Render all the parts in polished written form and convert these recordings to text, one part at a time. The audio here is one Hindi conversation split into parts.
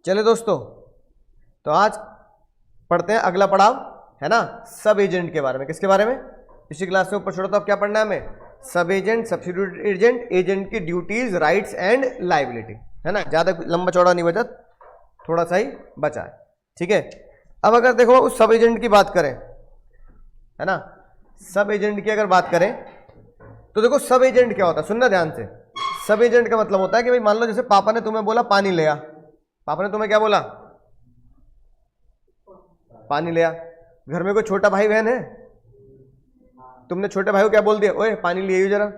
चले दोस्तों, तो आज पढ़ते हैं अगला पड़ाव, है ना, सब एजेंट के बारे में। किसके बारे में? पिछली क्लास में ऊपर छोड़ा तो अब क्या पढ़ना है हमें? सब एजेंट, सब्स्टिट्यूट एजेंट, एजेंट की ड्यूटीज, राइट्स एंड लायबिलिटी, है ना। ज्यादा लंबा चौड़ा नहीं बचा, थोड़ा सा ही बचा है, ठीक है। अब अगर देखो उस सब एजेंट की बात करें, है ना, सब एजेंट की अगर बात करें तो देखो सब एजेंट क्या होता है, सुनना ध्यान से। सब एजेंट का मतलब होता है कि भाई मान लो जैसे पापा ने तुम्हें बोला पानी ले आ, पापा ने तुम्हें क्या बोला? पानी ले आ। घर में कोई छोटा भाई बहन है, तुमने छोटे भाई को क्या बोल दिया? ओए पानी ले आइयो जरा,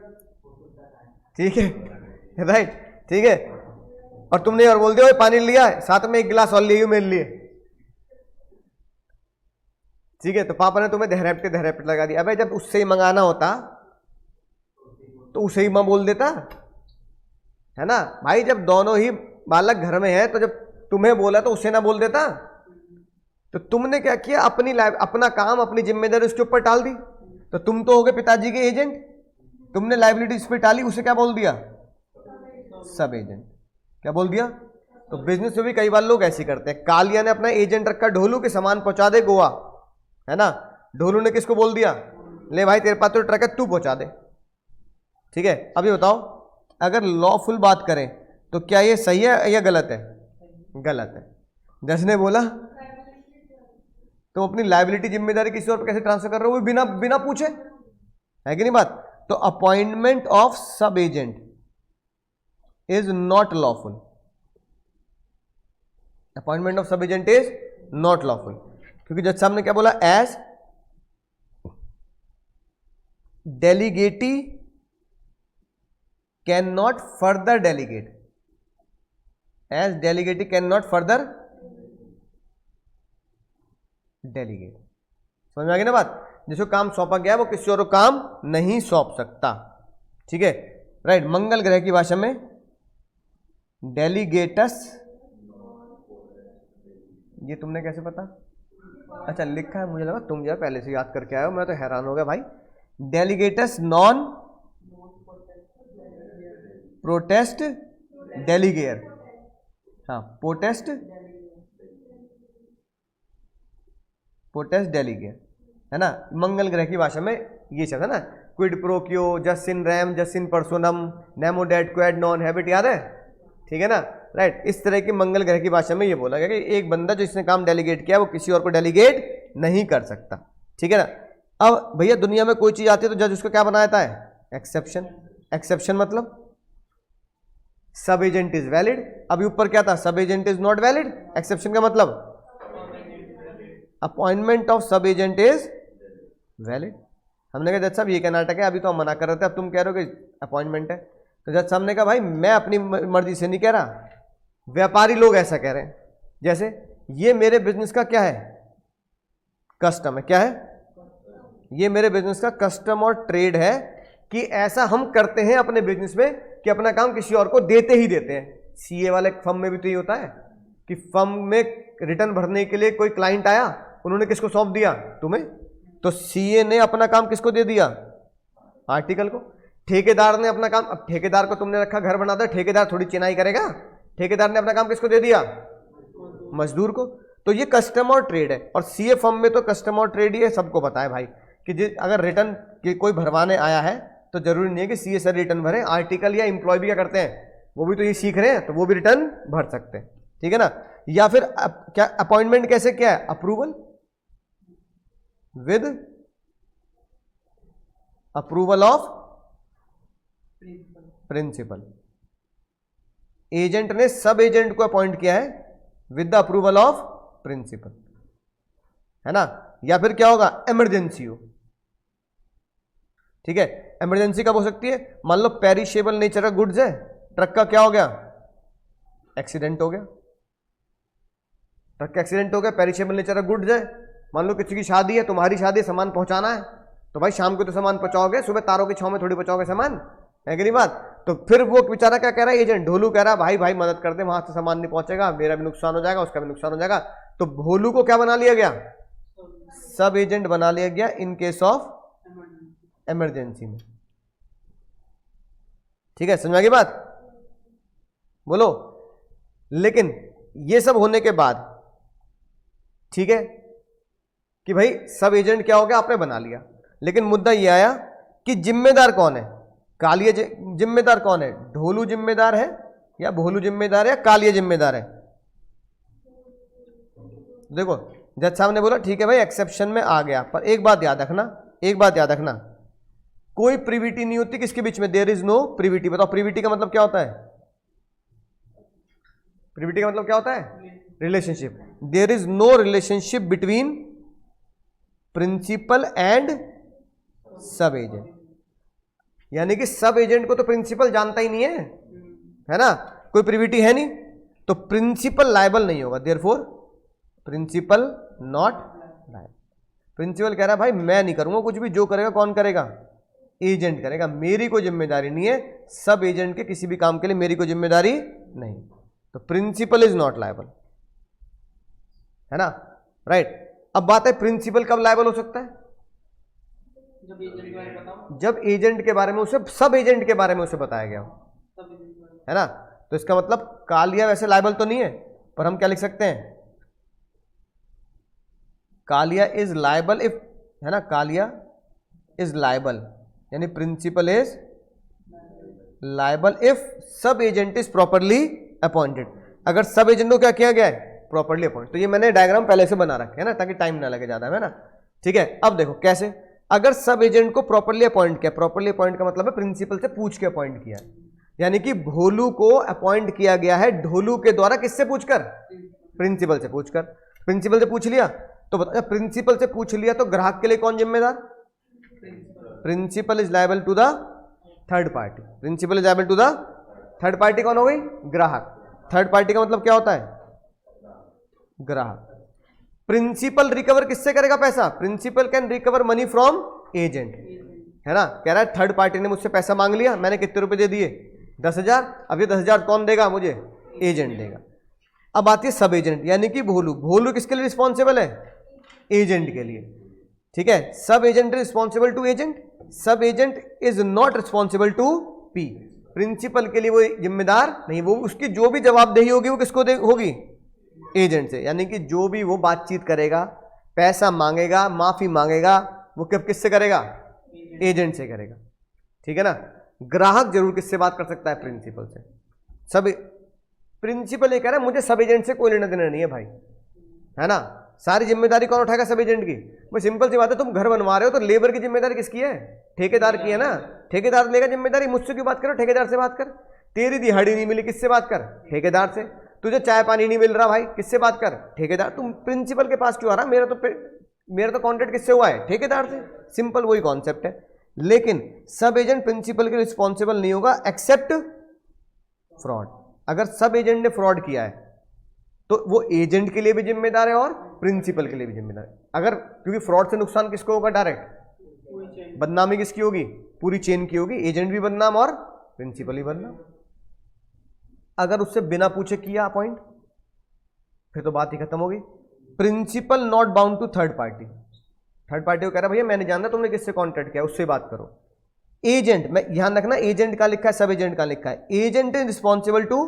ठीक है, राइट, ठीक है। और तुमने और बोल दिया ओए पानी लिया है, साथ में एक गिलास और ले आइयो मेरे लिए, ठीक है। तो पापा ने तुम्हें दहरेपटे लगा दिया। अबे जब उससे ही मंगाना होता तो उसे ही मां बोल देता, है ना भाई। जब दोनों ही बालक घर में है तो जब तुम्हें बोला तो उसे ना बोल देता। तो तुमने क्या किया? अपना काम, अपनी जिम्मेदारी उसके ऊपर टाल दी। तो तुम तो हो गए पिताजी के एजेंट, तुमने लायबिलिटी इस पे टाली, उसे क्या बोल दिया? सब एजेंट। क्या बोल दिया? तो बिजनेस में भी कई बार लोग ऐसे करते हैं। कालिया ने अपना एजेंट रखा ढोलू के सामान पहुंचा दे गोवा, है ना। ढोलू ने किसको बोल दिया? ले भाई तेरे पास तो ट्रक है, तू पहुंचा दे, ठीक है। अभी बताओ, अगर लॉफुल बात करें तो क्या ये सही है या गलत है? गलत है। जज ने बोला तुम अपनी लायबिलिटी जिम्मेदारी किसी और पर कैसे ट्रांसफर कर रहे हो, बिना बिना पूछे, है कि नहीं बात? तो appointment of sub agent is not lawful. Appointment of sub agent is not lawful, क्योंकि जज साहब ने क्या बोला? As delegatee can not further delegate, as delegatee can not further delegate. समझ में आ गई ना बात? जिसको काम सौंपा गया वो किसी और को काम नहीं सौंप सकता, ठीक है, राइट। मंगल ग्रह की भाषा में डेलीगेटस, ये तुमने कैसे पता? अच्छा लिखा है, मुझे लगा तुम यार पहले से याद करके आए हो, मैं तो हैरान हो गया भाई। डेलीगेटस नॉन प्रोटेस्ट डेलीगेयर, हाँ पोटेस्ट डेलीगेयर, है ना। मंगल ग्रह की भाषा में ये शब्द है ना, quid pro quo, jus in rem, jus in personam, nemo dat quod non habet, याद है? ठीक है ना, राइट। इस तरह की मंगल ग्रह की भाषा में ये बोला गया कि एक बंदा जो इसने काम डेलीगेट किया वो किसी और को डेलीगेट नहीं कर सकता, ठीक है ना। अब भैया दुनिया में कोई चीज आती है तो जज उसको क्या बनाता है? एक्सेप्शन। एक्सेप्शन मतलब सब एजेंट इज वैलिड। अभी ऊपर क्या था? सब agent is not valid. Exception का मतलब appointment of sub agent is valid. हमने कहा जज साहब ये क्या नाटक है, अभी तो हम मना कर रहे थे, अब तुम कह रहे हो कि अपॉइंटमेंट है। तो जज साहब ने कहा भाई मैं अपनी मर्जी से नहीं कह रहा, व्यापारी लोग ऐसा कह रहे हैं। जैसे ये मेरे बिजनेस का क्या है? कस्टम है। क्या है? ये मेरे बिजनेस का कस्टम और ट्रेड है कि ऐसा हम करते हैं अपने बिजनेस में कि अपना काम किसी और को देते ही देते हैं। सीए वाले फर्म में भी तो ये होता है कि फर्म में रिटर्न भरने के लिए कोई क्लाइंट आया, उन्होंने किसको सौंप दिया? तुम्हें। तो सीए ने अपना काम किसको दे दिया? आर्टिकल को। ठेकेदार ने अपना काम, अब ठेकेदार को तुमने रखा घर बनाता है, ठेकेदार थोड़ी चिनाई करेगा, ठेकेदार ने अपना काम किसको दे दिया? मजदूर को। तो ये कस्टम और ट्रेड है, और सीए फर्म में तो कस्टम और ट्रेड ही है, सबको पता है भाई कि अगर रिटर्न की कोई भरवाने आया है तो जरूरी नहीं है कि सीए सर रिटर्न भरे। आर्टिकल या एम्प्लॉय भी क्या करते हैं? वो भी तो ये सीख रहे हैं, तो वो भी रिटर्न भर सकते हैं, ठीक है ना। या फिर क्या अपॉइंटमेंट कैसे क्या है? Approval with approval of principal. Agent ने सब एजेंट को अपॉइंट किया है with the approval of principal, है ना। या फिर क्या होगा? इमरजेंसी हो, ठीक है। इमरजेंसी कब हो सकती है? मान लो पेरिशेबल नेचर का गुड्स है, ट्रक का क्या हो गया? एक्सीडेंट हो गया, ट्रक का एक्सीडेंट हो गया, पेरिशेबल नेचर का गुड्स है। मान लो किसी की शादी है, तुम्हारी शादी, सामान पहुंचाना है, तो भाई शाम को तो सामान पहुंचाओगे, सुबह तारों की छांव में थोड़ी पहुंचाओगे सामान, है कि नहीं बात? तो फिर वो बेचारा क्या कह रहा है? एजेंट ढोलू कह रहा है भाई भाई मदद कर दे, वहां से सामान नहीं पहुंचेगा, मेरा भी नुकसान हो जाएगा, उसका भी नुकसान हो जाएगा। तो भोलू को क्या बना लिया गया? सब एजेंट बना लिया गया इन केस ऑफ इमरजेंसी में, ठीक है। समझ में आ गई बात? बोलो। लेकिन ये सब होने के बाद ठीक है कि भाई सब एजेंट क्या हो गया, आपने बना लिया, लेकिन मुद्दा ये आया कि जिम्मेदार कौन है? कालिया जिम्मेदार कौन है? ढोलू जिम्मेदार है या भोलू जिम्मेदार है या कालिया जिम्मेदार है? देखो जज साहब ने बोला ठीक है भाई एक्सेप्शन में आ गया, पर एक बात याद रखना, एक बात याद रखना, कोई प्रिविटी नहीं होती किसके बीच में, देयर इज नो प्रिविटी। बताओ प्रिविटी का मतलब क्या होता है? प्रिविटी का मतलब क्या होता है? Relationship. There is no relationship between principal and sub agent, यानी कि सब एजेंट को तो प्रिंसिपल जानता ही नहीं है ना, कोई प्रिविटी है नहीं, तो प्रिंसिपल लायबल नहीं होगा, therefore principal not liable. Principal कह रहा है भाई मैं नहीं करूंगा कुछ भी, जो करेगा कौन करेगा? एजेंट करेगा, मेरी कोई जिम्मेदारी नहीं है, सब एजेंट के किसी भी काम के लिए मेरी कोई जिम्मेदारी नहीं, तो प्रिंसिपल इज नॉट लायबल, है ना, राइट। अब बात है प्रिंसिपल कब लायबल हो सकता है? जब एजेंट के बारे में उसे, सब एजेंट के बारे में उसे बताया गया हो, है ना। तो इसका मतलब कालिया वैसे लायबल तो नहीं है, पर हम क्या लिख सकते हैं? कालिया इज लायबल इफ, है ना, कालिया इज लायबल, यानी principal is liable if sub agent is properly appointed. अगर सब एजेंट को क्या किया गया है? Properly appoint. तो ये मैंने डायग्राम पहले से बना रखे है ना, ताकि टाइम ना लगे ज्यादा, है ना, ठीक है। अब देखो कैसे, अगर सब एजेंट को प्रॉपरली अपॉइंट किया, प्रॉपरली अपॉइंट का मतलब है प्रिंसिपल से पूछ के अपॉइंट किया, यानी कि भोलू को अपॉइंट किया गया है ढोलू के द्वारा, किससे पूछकर? प्रिंसिपल से पूछकर। प्रिंसिपल से पूछ लिया तो बता, प्रिंसिपल से पूछ लिया तो ग्राहक के लिए कौन जिम्मेदार? Principal is liable to the third party. Principal is liable to the third party कौन हो गई? ग्राहक। थर्ड पार्टी का मतलब क्या होता है? ग्राहक। प्रिंसिपल रिकवर किससे करेगा पैसा? Principal can recover money from agent, है ना। कह रहा है थर्ड पार्टी ने मुझसे पैसा मांग लिया, मैंने कितने रुपए दे दिए? 10,000। अब ये 10,000 कौन देगा मुझे? एजेंट देगा। अब आती है सब एजेंट, यानी कि भोलू। भोलू किसके लिए रिस्पॉन्सिबल है? एजेंट के लिए, ठीक है। Sub agent responsible to agent, sub agent is not responsible to P. Principal के लिए वो जिम्मेदार नहीं, वो उसकी जो भी जवाबदेही होगी वो किसको होगी? एजेंट से। यानी कि जो भी वो बातचीत करेगा, पैसा मांगेगा, माफी मांगेगा, वो कब किससे करेगा? एजेंट से करेगा, ठीक है ना। ग्राहक जरूर किससे बात कर सकता है? प्रिंसिपल से। सब प्रिंसिपल ये कह रहा है मुझे सब एजेंट से कोई लेना देना नहीं है भाई, है ना। सारी जिम्मेदारी कौन उठाएगा? सब एजेंट की। वो सिंपल सी बात है, तुम घर बनवा रहे हो तो लेबर की जिम्मेदारी किसकी है? ठेकेदार की है ना। ठेकेदार लेगा जिम्मेदारी, मुझसे क्यों बात करो? ठेकेदार से बात कर। तेरी दिहाड़ी नहीं मिली, किससे बात कर? ठेकेदार से। तुझे चाय पानी नहीं मिल रहा भाई, किससे बात कर? ठेकेदार। तुम प्रिंसिपल के पास क्यों आ रहा? मेरा तो कॉन्ट्रैक्ट किससे हुआ है? ठेकेदार से। सिंपल वही कॉन्सेप्ट है। लेकिन सब एजेंट प्रिंसिपल के रिस्पॉन्सिबल नहीं होगा एक्सेप्ट फ्रॉड। अगर सब एजेंट ने फ्रॉड किया है तो वो एजेंट के लिए भी जिम्मेदार है और प्रिंसिपल के लिए भी जिम्मेदार है। अगर, क्योंकि फ्रॉड से नुकसान किसको होगा? डायरेक्ट बदनामी किसकी होगी? पूरी चेन की होगी। एजेंट भी बदनाम और प्रिंसिपल भी बदनाम। अगर उससे बिना पूछे किया अपॉइंट, फिर तो बात ही खत्म होगी। Principal not bound to third party. Third party को कह रहा है भैया मैं नहीं जानता तुमने किससे कॉन्ट्रैक्ट किया, उससे बात करो। एजेंट, मैं ध्यान रखना एजेंट का लिखा है, सब एजेंट का लिखा है। Agent is responsible to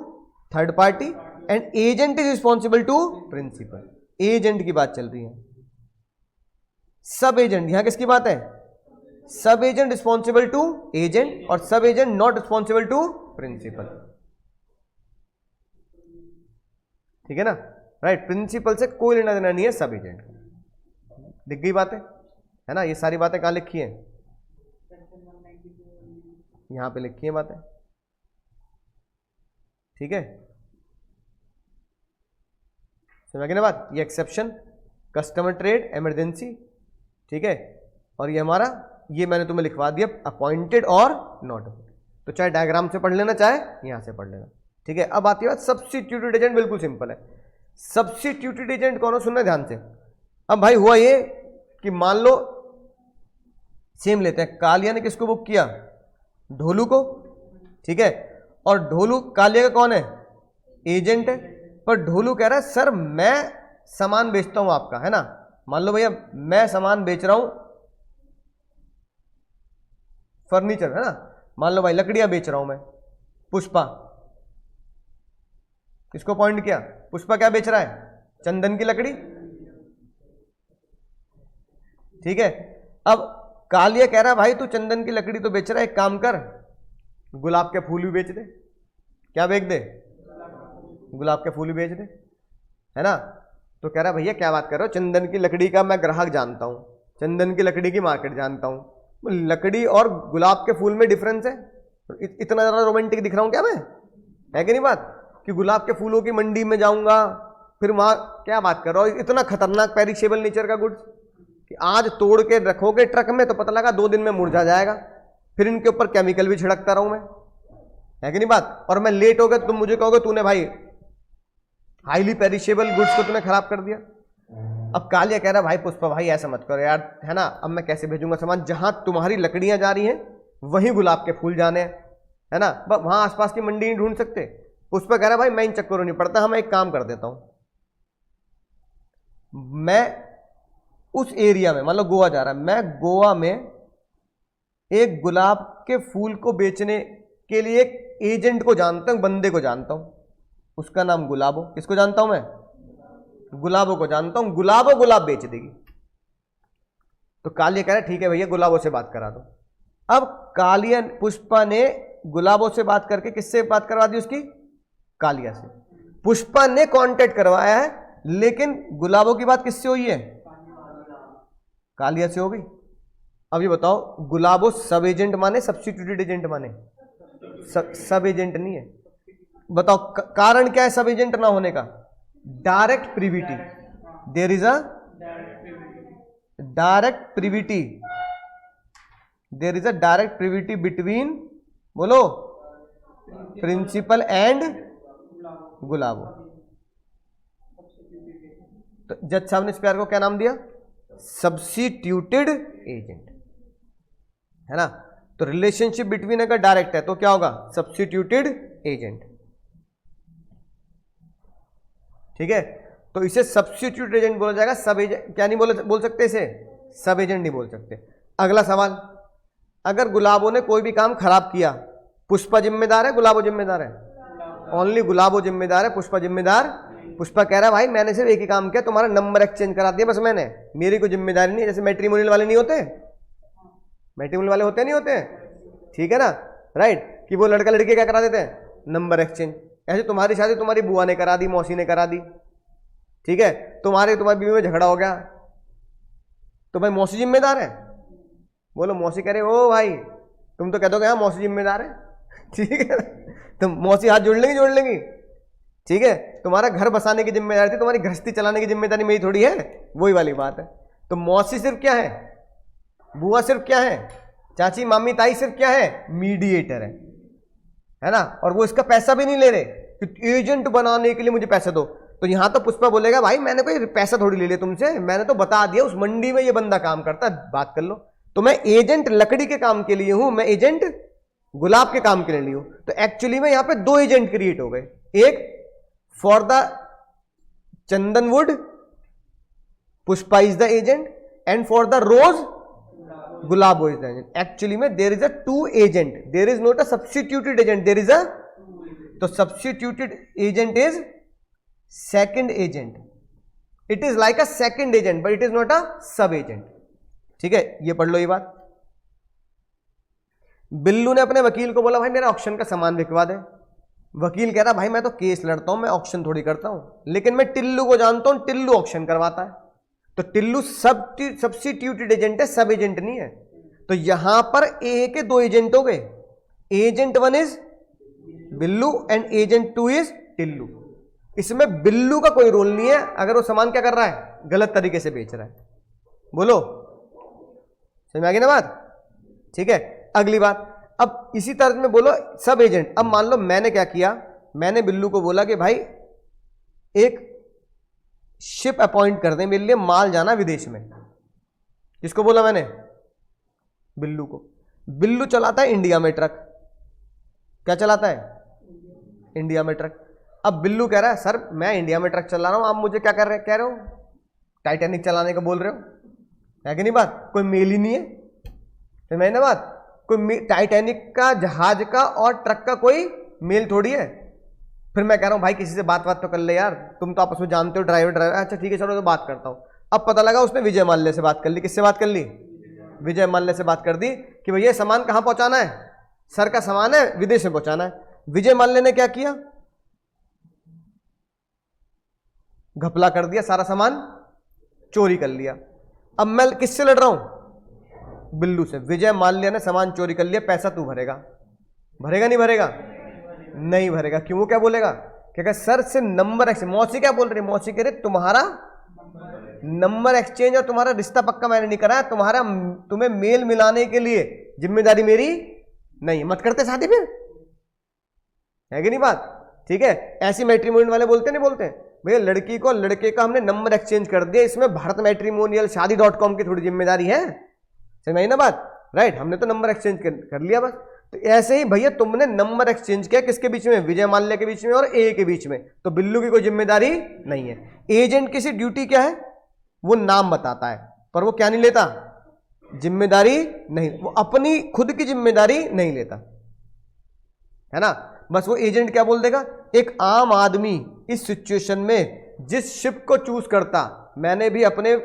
third party and agent is responsible to principal. Agent की बात चल रही है। सब एजेंट, यहां किसकी बात है? Sub agent responsible to agent और sub agent not responsible to principal, ठीक है ना, राइट। प्रिंसिपल से कोई लेना देना नहीं है सब एजेंट। दिख गई बातें, है ना। ये सारी बातें कहां लिखी हैं? यहां पे लिखी है बातें, ठीक है। समझ गए ना बात? ये एक्सेप्शन, कस्टमर ट्रेड, इमरजेंसी, ठीक है। और ये हमारा, ये मैंने तुम्हें लिखवा दिया अपॉइंटेड और नॉट। तो चाहे डायग्राम से पढ़ लेना, चाहे यहां से पढ़ लेना, ठीक है। अब आती है बात सब्स्टिट्यूटेड एजेंट। बिल्कुल सिंपल है। सब्स्टिट्यूटेड एजेंट कौन हो? सुनना ध्यान से। अब भाई हुआ ये कि मान लो सेम लेते हैं, कालिया ने किसको बुक किया? ढोलू को, ठीक है। और ढोलू कालिया का कौन है? एजेंट है। पर ढोलू कह रहा है सर मैं सामान बेचता हूं आपका, है ना। मान लो भैया मैं सामान बेच रहा हूं, फर्नीचर, है ना। मान लो भाई लकड़ियां बेच रहा हूं मैं, पुष्पा किसको पॉइंट किया? पुष्पा क्या बेच रहा है? चंदन की लकड़ी। ठीक है, अब कालिया कह रहा है भाई तू चंदन की लकड़ी तो बेच रहा है, एक काम कर गुलाब के फूल भी बेच दे। क्या बेच दे? गुलाब के फूल भी बेच दे, है ना। तो कह रहा है भैया क्या बात कर रहे हो, चंदन की लकड़ी का मैं ग्राहक जानता हूं, चंदन की लकड़ी की मार्केट जानता हूं, लकड़ी और गुलाब के फूल में डिफरेंस है। इतना ज्यादा रोमांटिक दिख रहा हूं क्या मैं? है कि नहीं बात कि गुलाब के फूलों की मंडी में जाऊंगा, फिर वहां क्या बात कर रहा हो, इतना खतरनाक पेरिशेबल नेचर का गुड्स कि आज तोड़ के रखोगे ट्रक में तो पता लगा 2 दिन में मुरझा जाएगा, फिर इनके ऊपर केमिकल भी छिड़कता रहूं मैं, है कि नहीं बात। और मैं लेट हो गया तो तुम मुझे कहोगे तूने भाई हाईली पेरिशेबल गुड्स को तूने खराब कर दिया। अब कालिया कह रहा भाई पुष्पा भाई ऐसा मत करो यार, है ना, अब मैं कैसे भेजूंगा सामान, जहां तुम्हारी लकड़ियां जा रही हैं वहीं गुलाब के फूल जाने हैं, है ना, वहां आसपास की मंडी नहीं ढूंढ सकते। पुष्पा कह रहा भाई मैं इन चक्करों नहीं पड़ता, हम एक काम कर देता हूं, मैं उस एरिया में, मान लो गोवा जा रहा है, मैं गोवा में एक गुलाब के फूल को बेचने के लिए एक एजेंट को जानता हूं, बंदे को जानता हूं, उसका नाम गुलाबो। किसको जानता हूं मैं? गुलाबो को जानता हूं, गुलाबो गुलाब बेच देगी। तो कालिया कह रहा है ठीक है भैया गुलाबो से बात करा दो। अब कालिया पुष्पा ने गुलाबो से बात करके किससे बात करवा दी उसकी? कालिया से। पुष्पा ने कांटेक्ट करवाया है, लेकिन गुलाबो की बात किससे हुई है? कालिया से हो गई। अब ये बताओ गुलाबो सब एजेंट माने सब्स्टिट्यूटेड एजेंट माने? सब एजेंट नहीं है। बताओ कारण क्या है सब एजेंट ना होने का? Direct privity. There is a direct privity, there is a direct privity between, बोलो, प्रिंसिपल एंड गुलाबो। तो जज साहब ने इस प्यार को क्या नाम दिया? सब्स्टिट्यूटेड एजेंट, है ना। तो रिलेशनशिप बिटवीन अगर डायरेक्ट है तो क्या होगा? Substituted agent. ठीक है, तो इसे सब्स्टिट्यूट एजेंट बोला जाएगा, सब एजेंट क्या नहीं बोल सकते इसे? सब एजेंट नहीं बोल सकते। अगला सवाल, अगर गुलाबो ने कोई भी काम खराब किया, पुष्पा जिम्मेदार है गुलाबो जिम्मेदार है? ओनली गुलाबो जिम्मेदार है, पुष्पा जिम्मेदार। पुष्पा कह रहा है भाई मैंने सिर्फ एक ही काम किया, तुम्हारा नंबर एक्सचेंज करा दिया बस मैंने, मेरी कोई जिम्मेदारी नहीं है। जैसे मैट्रिमोनियल वाले नहीं होते, मैट्रिमोनियल वाले होते नहीं होते, ठीक है ना, राइट, कि वो लड़का लड़की क्या करा देते हैं? Number exchange. ऐसे तुम्हारी शादी तुम्हारी बुआ ने करा दी, मौसी ने करा दी, ठीक है, तुम्हारी बीवी में झगड़ा हो गया तो भाई मौसी जिम्मेदार है? बोलो मौसी कह रहे ओ भाई तुम तो कह दोगे हाँ मौसी जिम्मेदार है, ठीक है, तो मौसी हाथ जोड़ लेंगी, ठीक है। तुम्हारा घर बसाने की जिम्मेदारी थी, तुम्हारी गृहस्थी चलाने की जिम्मेदारी मेरी थोड़ी है, वही वाली बात है। तो मौसी सिर्फ क्या है? बुआ सिर्फ क्या है? चाची मामी ताई सिर्फ क्या है? मीडिएटर है ना। और वो इसका पैसा भी नहीं ले रहे कि एजेंट बनाने के लिए मुझे पैसा दो। तो यहां तो पुष्पा बोलेगा भाई मैंने कोई पैसा थोड़ी ले लिया तुमसे, मैंने तो बता दिया उस मंडी में ये बंदा काम करता है, बात कर लो। तो मैं एजेंट लकड़ी के काम के लिए हूं, मैं एजेंट गुलाब के काम के लिए हूं। तो एक्चुअली में यहां पे 2 एजेंट क्रिएट हो गए, एक for the chandan wood Pushpa is the agent, and for the rose Gulabo is the agent. Actually में there is a 2 agent, there is not a substituted agent, there is a, तो substituted agent is second agent, it is like a second agent but it is not a sub agent. ठीक है, ये पढ़ लो ये बात। बिल्लू ने अपने वकील को बोला भाई मेरा ऑक्शन का सामान बिकवा दे। वकील कह रहा भाई मैं तो केस लड़ता हूं, मैं ऑक्शन थोड़ी करता हूं, लेकिन मैं टिल्लू को जानता हूं, टिल्लू ऑक्शन करवाता है। तो टिल्लू सब्स्टिट्यूटेड एजेंट है, सब एजेंट नहीं है। तो यहां पर ए के 2 एजेंट हो गए, agent 1 is Billu and agent 2 is Tillu. इसमें बिल्लू का कोई रोल नहीं है अगर वो सामान क्या कर रहा है? गलत तरीके से बेच रहा है। बोलो समझ में आ गई ना बात? ठीक है, अगली बात, अब इसी तरह में बोलो सब एजेंट। अब मान लो मैंने क्या किया, मैंने बिल्लू को बोला कि भाई एक शिप अपॉइंट कर दे मेरे लिए, माल जाना विदेश में। किसको बोला मैंने? बिल्लू को। बिल्लू चलाता है इंडिया में ट्रक। क्या चलाता है? इंडिया में ट्रक। अब बिल्लू कह रहा है सर मैं इंडिया में ट्रक चला रहा हूं, आप मुझे क्या कह रहे हो? टाइटैनिक चलाने को बोल रहे हो, है कि नहीं बात? कोई मेल ही नहीं है, तो मैंने बात, कोई टाइटैनिक का, जहाज का और ट्रक का कोई मेल थोड़ी है। फिर मैं कह रहा हूँ भाई किसी से बात तो कर ले यार, तुम तो आपस में जानते हो, ड्राइवर, अच्छा ठीक है चलो तो बात करता हूँ। अब पता लगा उसने विजय माल्या से बात कर ली। किससे बात कर ली? विजय माल्या से बात कर दी कि भैया सामान कहाँ पहुंचाना है, सर का सामान है विदेश में पहुंचाना है। विजय माल्या ने क्या किया? घपला कर दिया, सारा सामान चोरी कर लिया। अब मैं किससे लड़ रहा हूं? बिल्लू से। विजय माल्या ने सामान चोरी कर लिया, पैसा तू भरेगा। भरेगा नहीं भरेगा? नहीं भरेगा। क्यों? वो क्या बोलेगा? क्या सर से नंबर एक्सचेंज। मौसी क्या बोल रही? मौसी कह रही तुम्हारा नंबर एक्सचेंज और तुम्हारा रिश्ता पक्का मैंने नहीं करा, तुम्हारा तुम्हें मेल मिलाने के लिए जिम्मेदारी मेरी नहीं। मत करते शादी फिर, है कि नहीं बात? ठीक है, ऐसी मैट्रिमोनियल वाले बोलते नहीं बोलते भैया लड़की को लड़के का हमने नंबर एक्सचेंज कर दिया, इसमें भारत मैट्रिमोनियल शादी.com की थोड़ी जिम्मेदारी है। समझ आई ना बात? राइट, हमने तो नंबर एक्सचेंज कर लिया बस। तो ऐसे ही भैया तुमने नंबर एक्सचेंज किया किसके बीच में? विजय माल्या के बीच में और ए के बीच में। तो बिल्लू की कोई जिम्मेदारी नहीं है। एजेंट की सिर्फ ड्यूटी क्या है? वो नाम बताता है, पर वो क्या नहीं लेता? जिम्मेदारी नहीं, वो अपनी खुद की जिम्मेदारी नहीं लेता, है ना। बस वो एजेंट क्या बोल देगा? एक आम आदमी इस सिचुएशन में जिस शिप को चूज करता, मैंने भी अपने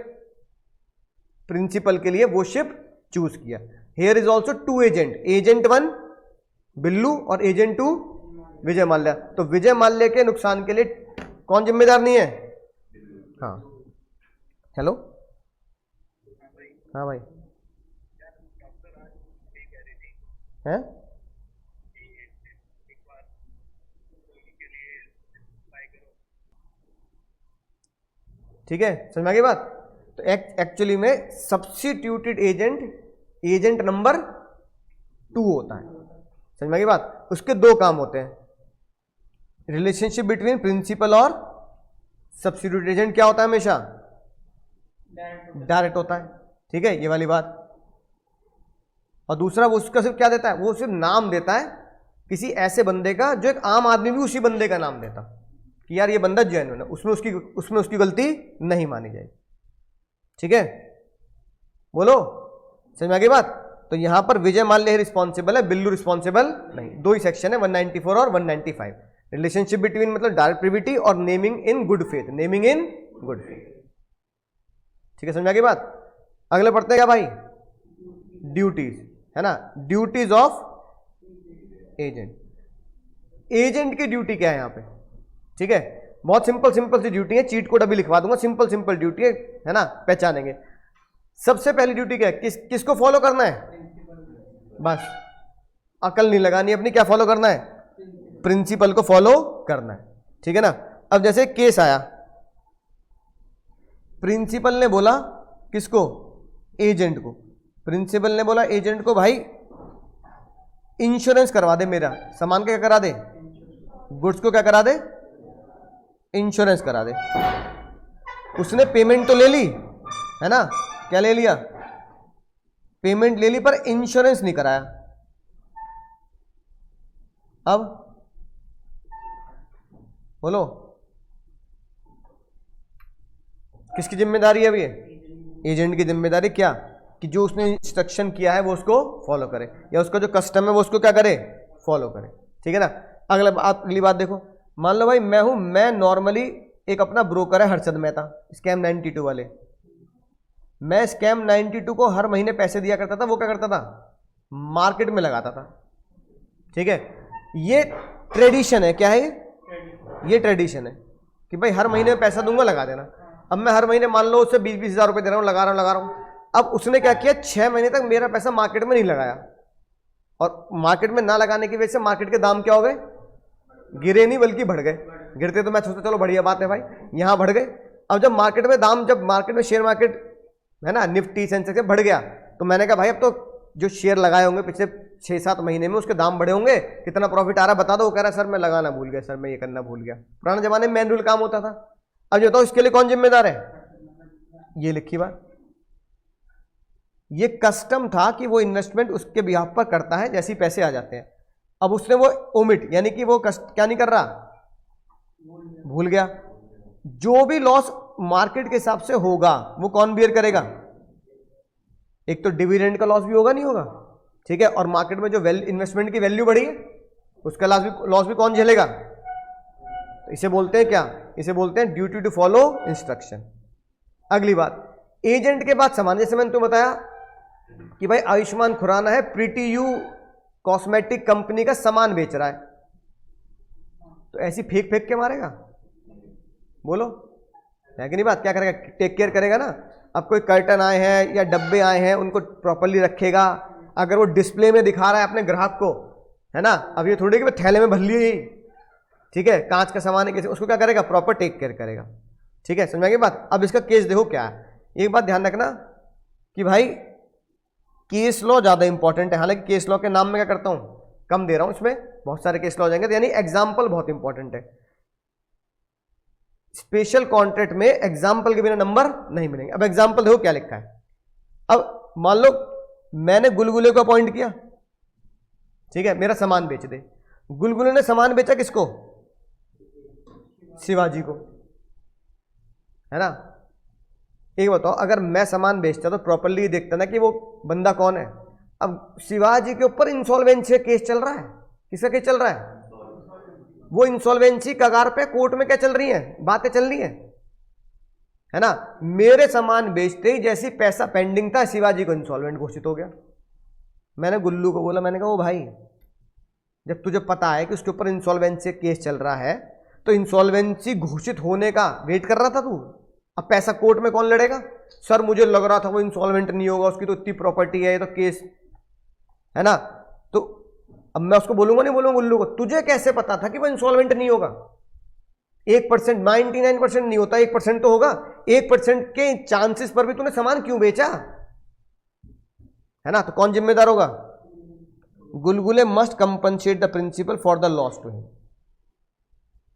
प्रिंसिपल के लिए वो शिप चूज किया। Here is also two agent, agent 1 Billu और एजेंट 2 विजय माल्या। तो विजय माल्या के नुकसान के लिए कौन जिम्मेदार नहीं है? हाँ हेलो, हाँ भाई हैं? ठीक है, समझ में आ गई बात? तो एक्चुअली में सब्स्टिट्यूटेड एजेंट नंबर 2 होता है। समझ में आ गई बात? उसके 2 काम होते हैं। रिलेशनशिप बिटवीन प्रिंसिपल और सब्स्टिट्यूट एजेंट क्या होता है? हमेशा डायरेक्ट होता है। ठीक है, ये वाली बात। और दूसरा वो उसका सिर्फ क्या देता है? वो सिर्फ नाम देता है किसी ऐसे बंदे का जो एक आम आदमी भी उसी बंदे का नाम देता कि यार ये बंदा जेन्युइन है, उसमें उसकी गलती नहीं मानी जाएगी। ठीक है, बोलो, समझ में आ गई बात? तो यहां पर विजय माल्या रिस्पॉन्सिबल है, बिल्लू रिस्पॉन्सिबल नहीं। 2 ही सेक्शन है, 194 और 195। रिलेशनशिप बिटवीन मतलब डायरेक्ट प्रिविटी और naming in good faith, naming in good faith. ठीक है, समझ में आ गई बात? अगले पढ़ते हैं क्या भाई? ड्यूटीज, है ना। Duties of agent. एजेंट की ड्यूटी क्या है यहां पे? ठीक है, बहुत सिंपल सी ड्यूटी है, चीट कोड अभी लिखवा दूंगा। सिंपल ड्यूटी है ना, पहचानेंगे। सबसे पहली ड्यूटी क्या है? किसको फॉलो करना है? बस अकल नहीं लगानी अपनी, क्या फॉलो करना है? प्रिंसिपल को फॉलो करना है। ठीक है ना। अब जैसे केस आया, प्रिंसिपल ने बोला किसको? एजेंट को। प्रिंसिपल ने बोला एजेंट को भाई इंश्योरेंस करवा दे, मेरा सामान क्या करा दे? गुड्स को क्या करा दे? इंश्योरेंस करा दे। उसने पेमेंट तो ले ली, है ना, क्या ले लिया? पेमेंट ले ली, पर इंश्योरेंस नहीं कराया। अब बोलो किसकी जिम्मेदारी है अब? ये एजेंट की जिम्मेदारी। क्या? कि जो उसने इंस्ट्रक्शन किया है वो उसको फॉलो करे, या उसका जो कस्टम है वो उसको क्या करे? फॉलो करे। ठीक है ना। अगली बात देखो, मान लो भाई मैं नॉर्मली एक अपना ब्रोकर है हर्षद मेहता, स्कैम 92 वाले। मैं स्कैम 92 को हर महीने पैसे दिया करता था। वो क्या करता था? मार्केट में लगाता था। ठीक है, ये ट्रेडिशन है। क्या है ये ट्रेडिशन है कि भाई हर महीने में पैसा दूंगा, लगा देना। अब मैं हर महीने मान लो उससे 20-20 हज़ार रुपये दे रहा हूँ, लगा रहा हूँ। अब उसने क्या किया? 6 महीने तक मेरा पैसा मार्केट में नहीं लगाया, और मार्केट में ना लगाने की वजह से मार्केट के दाम क्या हो गए? गिरे नहीं बल्कि बढ़ गए। गिरते तो मैं सोचता चलो बढ़िया बात है भाई, यहां बढ़ गए। अब जब मार्केट में दाम, जब मार्केट में शेयर मार्केट है ना, निफ्टी सेंसेक्स बढ़ गया, तो मैंने कहा भाई अब तो जो शेयर लगाए होंगे पिछले 6-7 महीने में उसके दाम बढ़े होंगे, कितना प्रॉफिट आ रहा है बता दो। वो कह रहा है सर मैं लगाना भूल गया, सर मैं ये करना भूल गया। पुराने जमाने में मैनुअल काम होता था। अब जो तो इसके लिए कौन जिम्मेदार है? ये लिखी बात। ये कस्टम था कि वो इन्वेस्टमेंट उसके बिहाफ पर करता है जैसे ही पैसे आ जाते हैं। अब उसने वो ओमिट, यानी कि वो क्या नहीं कर रहा, भूल गया। जो भी लॉस मार्केट के हिसाब से होगा वो कौन बियर करेगा? एक तो डिविडेंड का लॉस भी होगा, नहीं होगा, ठीक है, और मार्केट में जो इन्वेस्टमेंट की वैल्यू बढ़ी है उसका लॉस भी कौन झेलेगा? तो इसे बोलते हैं क्या, इसे बोलते हैं ड्यूटी टू फॉलो इंस्ट्रक्शन। अगली बात, एजेंट के बाद सामान, जैसे मैंने तुम्हें बताया कि भाई आयुष्मान खुराना है, प्रीटी यू कॉस्मेटिक कंपनी का सामान बेच रहा है, तो ऐसी फेंक फेंक के मारेगा, बोलो है कि नहीं बात, क्या करेगा, टेक केयर करेगा ना। अब कोई कर्टन आए हैं या डब्बे आए हैं, उनको प्रॉपर्ली रखेगा। अगर वो डिस्प्ले में दिखा रहा है अपने ग्राहक को, है ना, अब ये थोड़ी कि मैं थैले में भर लिए, ठीक है, कांच का सामान है किसी, उसको क्या करेगा, प्रॉपर टेक केयर करेगा। ठीक है, समझ में आई बात। अब इसका केस देखो क्या है, एक बात ध्यान रखना कि भाई केस लॉ ज्यादा इंपॉर्टेंट है। हालांकि केस लॉ के नाम में क्या करता हूं, कम दे रहा हूं, इसमें बहुत सारे केस लॉ हो जाएंगे, तो यानी एग्जाम्पल बहुत इंपॉर्टेंट है। स्पेशल कॉन्ट्रैक्ट में एग्जाम्पल के बिना नंबर नहीं मिलेंगे। अब एग्जाम्पल देखो क्या लिखा है। अब मान लो मैंने गुलगुले को अपॉइंट किया, ठीक है, मेरा सामान बेच दे। गुलगुले ने सामान बेचा किसको, शिवाजी को, है ना। एक बताओ, अगर मैं सामान बेचता तो प्रॉपर्ली देखता ना कि वो बंदा कौन है। अब शिवाजी के ऊपर इंसॉल्वेंसी केस चल रहा है, किसका केस चल रहा है, वो इंसॉल्वेंसी कगार पे कोर्ट में क्या चल रही है, बातें चल रही है ना। मेरे सामान बेचते ही जैसी पैसा पेंडिंग था, शिवाजी को इंसॉल्वेंट घोषित हो गया। मैंने गुल्लू को बोला, मैंने कहा वो भाई, जब तुझे पता है कि उसके ऊपर इंसॉल्वेंसी केस चल रहा है, तो इंसॉल्वेंसी घोषित होने का वेट कर रहा था तू। अब पैसा कोर्ट में कौन लड़ेगा, सर मुझे लग रहा था वो इंसॉल्वेंट नहीं होगा, उसकी तो इतनी प्रॉपर्टी है, ये तो केस है ना। तो अब मैं उसको बोलूंगा नहीं, बोलूंगा गुल्लू को, तुझे कैसे पता था कि वो इंसॉल्वेंट नहीं होगा। 1%, 99% नहीं होता, 1% तो होगा। 1% के चांसेस पर भी तूने सामान क्यों बेचा, है ना। तो कौन जिम्मेदार होगा, Gulgule must compensate the principal for the loss to him.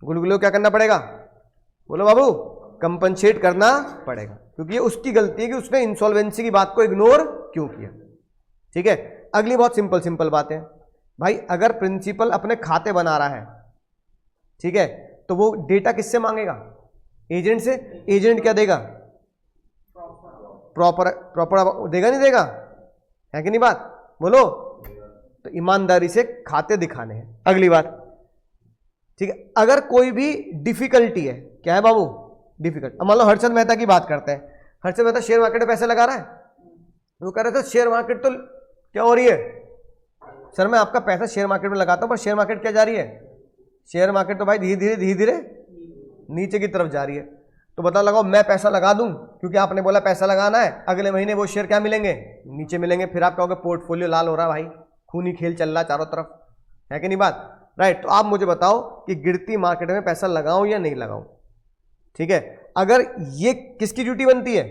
Gulgule को क्या करना पड़ेगा, बोलो बाबू, कंपनसेट करना पड़ेगा, क्योंकि ये उसकी गलती है कि उसने इंसॉल्वेंसी की बात को इग्नोर क्यों किया। ठीक है, अगली बहुत सिंपल बात है भाई, अगर प्रिंसिपल अपने खाते बना रहा है, ठीक है, तो वो डेटा किससे मांगेगा, एजेंट से। एजेंट क्या देगा, प्रॉपर देगा, नहीं देगा, है कि नहीं बात, बोलो। तो ईमानदारी से खाते दिखाने हैं। अगली बात, ठीक है, अगर कोई भी डिफिकल्टी है, क्या है बाबू, डिफिकल्ट। मान लो हर्षद मेहता की बात करते हैं। हर्षद मेहता शेयर मार्केट में पैसे लगा रहा है, वो कह रहे थे शेयर मार्केट तो क्या हो रही है, सर मैं आपका पैसा शेयर मार्केट में लगाता हूं, पर शेयर मार्केट क्या जा रही है, शेयर मार्केट तो भाई धीरे धीरे नीचे की तरफ जा रही है। तो बता लगाओ, मैं पैसा लगा दूं क्योंकि आपने बोला पैसा लगाना है, अगले महीने वो शेयर क्या मिलेंगे, नीचे मिलेंगे, फिर आप कहोगे पोर्टफोलियो लाल हो रहा है भाई, खूनी खेल चल रहा है चारों तरफ, है कि नहीं बात, राइट। तो आप मुझे बताओ कि गिरती मार्केट में पैसा लगाऊं या नहीं लगाऊं। ठीक है, अगर ये किसकी ड्यूटी बनती है,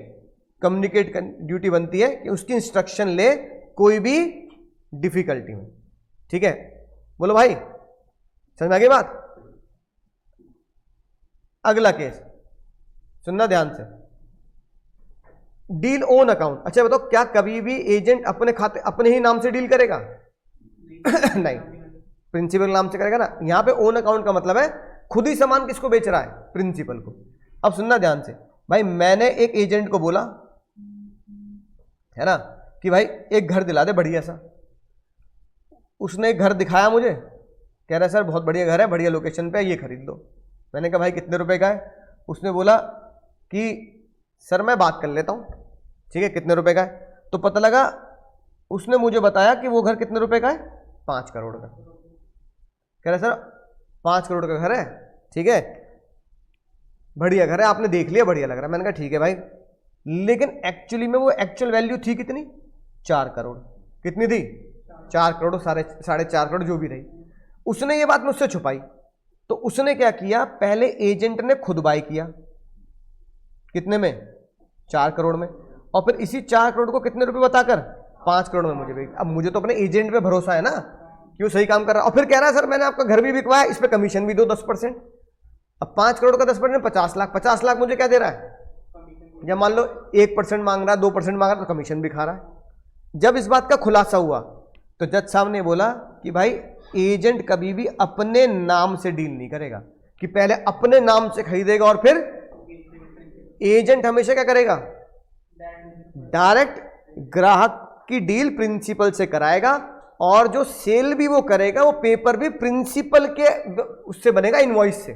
कम्युनिकेट ड्यूटी बनती है कि उसकी इंस्ट्रक्शन ले कोई भी डिफिकल्टी में। ठीक है, बोलो भाई, समझ में आ गई बात। अगला केस सुनना ध्यान से, डील ओन अकाउंट। अच्छा बताओ, क्या कभी भी एजेंट अपने खाते अपने ही नाम से डील करेगा नहीं, प्रिंसिपल नाम से करेगा ना। यहां पे ओन अकाउंट का मतलब है खुद ही सामान किसको बेच रहा है, प्रिंसिपल को। अब सुनना ध्यान से भाई, मैंने एक एजेंट को बोला, है ना, कि भाई एक घर दिला दे बढ़िया सा। उसने एक घर दिखाया मुझे, कह रहा है सर बहुत बढ़िया घर है, बढ़िया लोकेशन पे, ये खरीद लो। मैंने कहा भाई कितने रुपए का है। उसने बोला कि सर मैं बात कर लेता हूँ, ठीक है, कितने रुपए का है। तो पता लगा उसने मुझे बताया कि वो घर कितने रुपए का है, 5 करोड़ का। कह रहा सर 5 करोड़ का घर है, ठीक है, बढ़िया घर है, आपने देख लिया, बढ़िया लग रहा है। मैंने कहा ठीक है भाई, लेकिन एक्चुअली में वो एक्चुअल वैल्यू थी कितनी, 4 करोड़। कितनी थी, 4 करोड़, 4.5 करोड़ जो भी रही। उसने ये बात मुझसे छुपाई, तो उसने क्या किया, पहले एजेंट ने खुद बाय किया, कितने में, 4 करोड़ में, और फिर इसी 4 करोड़ को कितने रुपए बताकर, 5 करोड़ में मुझे बेच। अब मुझे तो अपने एजेंट पे भरोसा है ना कि वो सही काम कर रहा है। और फिर कह रहा है सर मैंने आपका घर भी बिकवाया, इस पे कमीशन भी दो 10%। अब 5 करोड़ का 10% 50 लाख, 50 लाख मुझे क्या दे रहा है, या मान लो 1% मांग रहा है, 2% मांग रहा है, तो कमीशन भी खा रहा है। जब इस बात का खुलासा हुआ तो जज साहब ने बोला कि भाई एजेंट कभी भी अपने नाम से डील नहीं करेगा, कि पहले अपने नाम से खरीदेगा और फिर एजेंट हमेशा क्या करेगा, डायरेक्ट ग्राहक की डील प्रिंसिपल से कराएगा, और जो सेल भी वो करेगा वो पेपर भी प्रिंसिपल के उससे बनेगा, इनवॉइस से।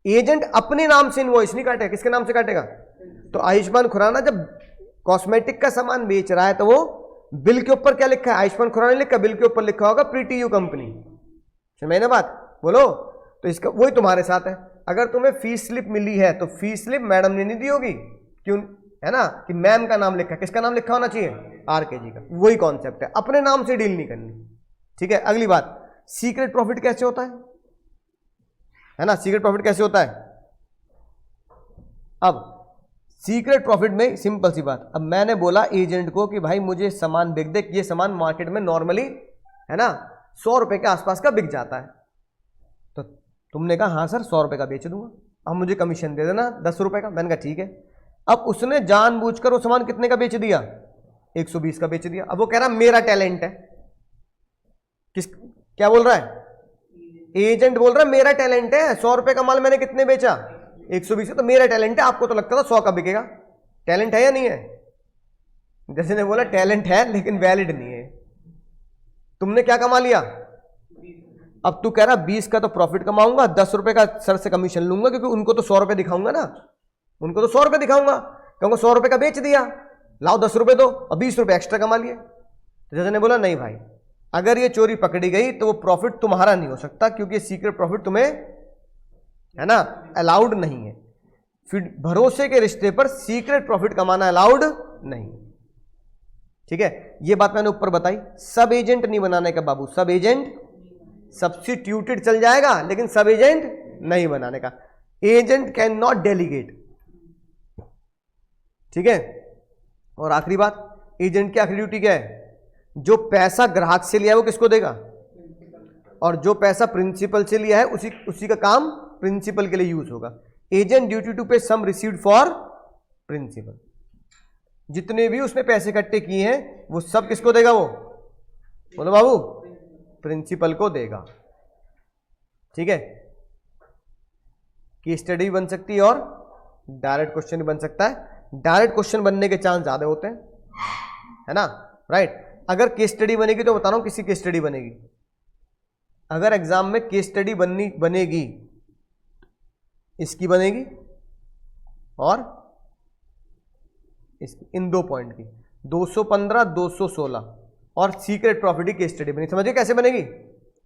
एजेंट अपने नाम से इनवॉइस नहीं काटेगा, किसके नाम से काटेगा? तो आयुष्मान खुराना जब कॉस्मेटिक का सामान बेच रहा है तो वो बिल के ऊपर क्या लिखा है? आयुष्मान खुराना लिखा, बिल के ऊपर लिखा होगा प्रीटी यू कंपनी। समझ ना बात? बोलो। तो इसका वही तुम्हारे साथ है, अगर तुम्हें फीस स्लिप मिली है तो फीस स्लिप मैडम ने नहीं दी होगी, क्यों? है ना, कि मैम का नाम लिखा, किसका नाम लिखा होना चाहिए? आरके जी का। वही कॉन्सेप्ट है, अपने नाम से डील नहीं करनी। ठीक है, अगली बात, सीक्रेट प्रॉफिट कैसे होता है ना? सीक्रेट प्रॉफिट कैसे होता है? अब सीक्रेट प्रॉफिट में सिंपल सी बात, अब मैंने बोला एजेंट को कि भाई मुझे सामान बिक दे, ये सामान मार्केट में नॉर्मली है ना 100 रुपए के आसपास का बिक जाता है, तो तुमने कहा हाँ सर 100 रुपए का बेच दूंगा, अब मुझे कमीशन दे देना 10 रुपए का। मैंने कहा ठीक है। अब उसने जानबूझकर वो सामान कितने का बेच दिया? 120 का बेच दिया। अब वो कह रहा मेरा टैलेंट है। किस क्या बोल रहा है? एजेंट बोल रहा है मेरा टैलेंट है, 100 रुपए का माल मैंने कितने बेचा? 120 का, तो मेरा टैलेंट है। आपको तो लगता था 100 का बिकेगा। टैलेंट है या नहीं है? जैसे ने बोला टैलेंट है लेकिन वैलिड नहीं है। तुमने क्या कमा लिया? अब तू कह रहा 20 का तो प्रॉफिट कमाऊंगा, 10 रुपए का सर से कमीशन लूंगा, क्योंकि उनको तो 100 रुपए दिखाऊंगा ना, उनको तो 100 रुपए दिखाऊंगा, क्योंकि 100 रुपए का बेच दिया, लाओ 10 रुपए दो और 20 रुपए एक्स्ट्रा कमा लिए। तो जैसे ने बोला नहीं भाई, अगर ये चोरी पकड़ी गई तो वो प्रॉफिट तुम्हारा नहीं हो सकता, क्योंकि सीक्रेट प्रॉफिट तुम्हें है ना अलाउड नहीं है। फिर भरोसे के रिश्ते पर सीक्रेट प्रॉफिट कमाना अलाउड नहीं। ठीक है, ये बात मैंने ऊपर बताई। सब एजेंट नहीं बनाने का बाबू, सब एजेंट सब्स्टिट्यूटेड चल जाएगा, लेकिन सब एजेंट नहीं बनाने का। Agent can not delegate. ठीक है, और आखिरी बात, एजेंट की आखिरी ड्यूटी क्या है? जो पैसा ग्राहक से लिया है वो किसको देगा? और जो पैसा प्रिंसिपल से लिया है उसी का काम प्रिंसिपल के लिए यूज होगा। एजेंट ड्यूटी टू पे सम रिसीव्ड फॉर प्रिंसिपल। जितने भी उसने पैसे इकट्ठे किए हैं वो सब किसको देगा? वो बोलो बाबू, प्रिंसिपल को देगा। ठीक है, केस स्टडी बन सकती है और डायरेक्ट क्वेश्चन भी बन सकता है। डायरेक्ट क्वेश्चन बनने के चांस ज्यादा होते हैं, है ना, राइट। अगर केस स्टडी बनेगी तो बता रहा हूं किसी केस स्टडी बनेगी। अगर एग्जाम में केस स्टडी बनेगी, इसकी बनेगी और इन 2 पॉइंट की 215 216 और सीक्रेट प्रॉफिट की केस स्टडी बनी। समझिए कैसे बनेगी?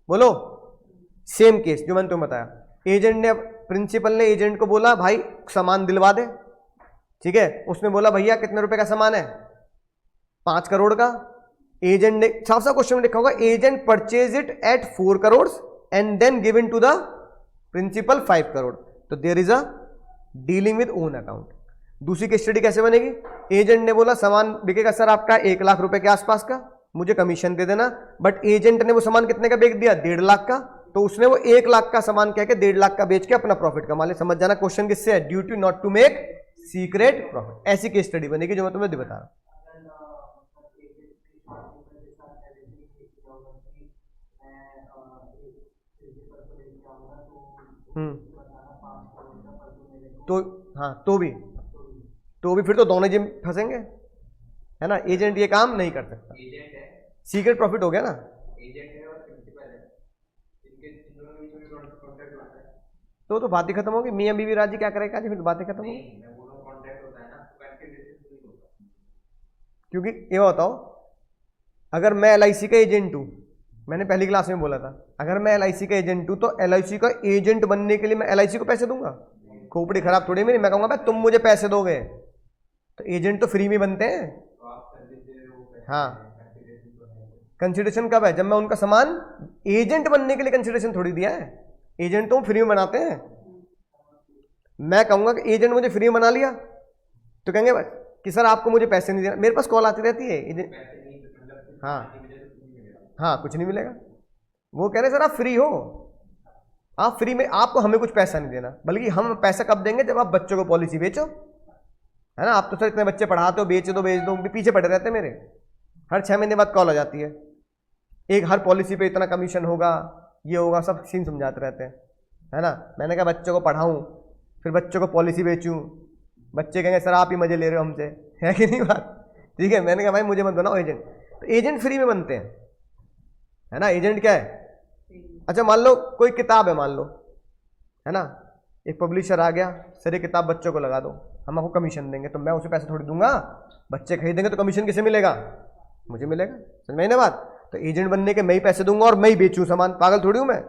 बोलो। सेम केस जो मैंने तुम्हें बताया, एजेंट ने, प्रिंसिपल ने एजेंट को बोला भाई सामान दिलवा दे। ठीक है, उसने बोला भैया कितने रुपए का सामान है? 5 करोड़ का। एजेंट ने साफ साफ क्वेश्चन में लिखा होगा agent purchase it at 4 crore and then given to the principal 5 crore. तो there is a dealing with own account. दूसरी केस स्टडी कैसे बनेगी? एजेंट ने बोला सामान बिकेगा सर आपका 1 लाख रुपए के आसपास का, मुझे कमीशन दे देना। बट एजेंट ने वो सामान कितने का बेच दिया? 1.5 लाख का। तो उसने वो 1 लाख का सामान कह के 1.5 लाख का बेच के अपना प्रॉफिट कमा ले। समझ जाना क्वेश्चन किससे है? Duty not to make secret profit. ऐसी केस स्टडी बनेगी जो मैं तुम्हें बता रहा हूं। तो हाँ, तो भी फिर तो दोनों जिम फंसेंगे, है ना। एजेंट ये काम नहीं कर सकता। सीक्रेट प्रॉफिट हो गया ना। तो बात ही खत्म होगी। मियां बीवी राजी क्या करेगा जी? फिर बातें खत्म होगी। क्योंकि ये बताओ, अगर मैं एलआईसी का एजेंट हूं, मैंने पहली क्लास में बोला था, अगर मैं एलआईसी का एजेंट हूं तो एलआईसी का एजेंट बनने के लिए मैं एलआईसी को पैसे दूंगा? खोपड़ी खराब थोड़ी मेरी। मैं कहूंगा भाई तुम मुझे पैसे दोगे, तो एजेंट तो फ्री में बनते हैं। हाँ, कंसिडरेशन कब है? जब मैं उनका सामान, एजेंट बनने के लिए कंसिडरेशन थोड़ी दिया है। एजेंट तो फ्री में बनाते हैं। मैं कहूंगा कि एजेंट मुझे फ्री में बना लिया तो कहेंगे कि सर आपको मुझे पैसे नहीं देना। मेरे पास कॉल आती रहती है एजेंट, हाँ कुछ नहीं मिलेगा। वो कह रहे सर आप फ्री हो, आप फ्री में, आपको हमें कुछ पैसा नहीं देना, बल्कि हम पैसा कब देंगे? जब आप बच्चों को पॉलिसी बेचो, है ना। आप तो सर इतने बच्चे पढ़ाते हो, बेच दो पीछे पड़े रहते मेरे। हर 6 महीने बाद कॉल आ जाती है, एक हर पॉलिसी पे इतना कमीशन होगा, ये होगा, सब सीन समझाते रहते हैं, है ना। मैंने कहा बच्चों को पढ़ाऊँ फिर बच्चों को पॉलिसी बेचूँ, बच्चे कहेंगे सर आप ही मजे ले रहे हो हमसे, है कि नहीं बात? ठीक है, मैंने कहा भाई मुझे मत बनाओ एजेंट। तो एजेंट फ्री में बनते हैं, है ना। एजेंट क्या है? अच्छा मान लो कोई किताब है, मान लो, है ना, एक पब्लिशर आ गया, सर ये किताब बच्चों को लगा दो, हम आपको कमीशन देंगे, तो मैं उसे पैसे थोड़ी दूंगा, बच्चे खरीदेंगे तो कमीशन किसे मिलेगा? मुझे मिलेगा। समझ में ना बात? तो एजेंट बनने के मैं ही पैसे दूंगा और मैं ही बेचूं सामान, पागल थोड़ी हूं मैं।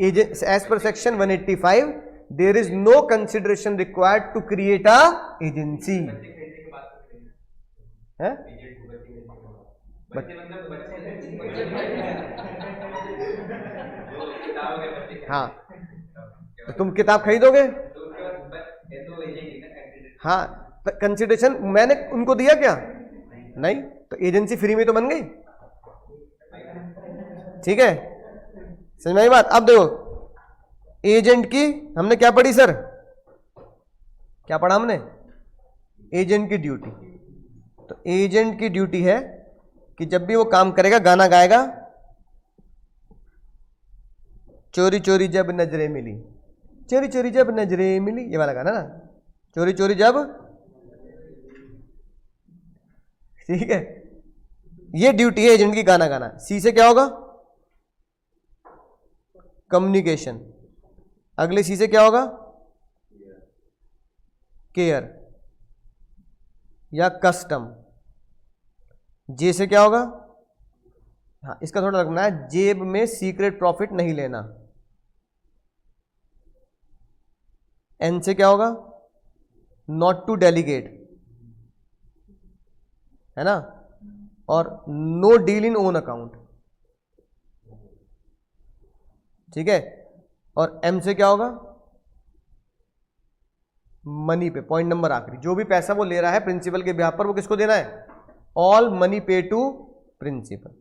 Agent as per section 185 there is no consideration required to create a agency. हाँ, तो तुम किताब खरीदोगे? हाँ, कंसिडरेशन मैंने उनको दिया क्या? नहीं, तो एजेंसी फ्री में तो बन गई। ठीक है, समझ में आई बात? अब देखो एजेंट की हमने क्या पढ़ी सर? क्या पढ़ा हमने? एजेंट की ड्यूटी। तो एजेंट की ड्यूटी है कि जब भी वो काम करेगा, गाना गाएगा, चोरी चोरी जब नजरें मिली, चोरी चोरी जब नजरें मिली, ये वाला गाना ना, चोरी चोरी जब। ठीक है, ये ड्यूटी है एजेंट की, गाना गाना। सी से क्या होगा? कम्युनिकेशन। अगले सी से क्या होगा? केयर या कस्टम। जे से क्या होगा? हाँ, इसका थोड़ा रखना है, जेब में सीक्रेट प्रॉफिट नहीं लेना। एन से क्या होगा? नॉट टू डेलीगेट, है ना, और no deal in own account. ठीक है, और एम से क्या होगा? मनी पे, पॉइंट नंबर आखिरी, जो भी पैसा वो ले रहा है प्रिंसिपल के बिहाफ पर, वो किसको देना है? ऑल मनी पे टू प्रिंसिपल।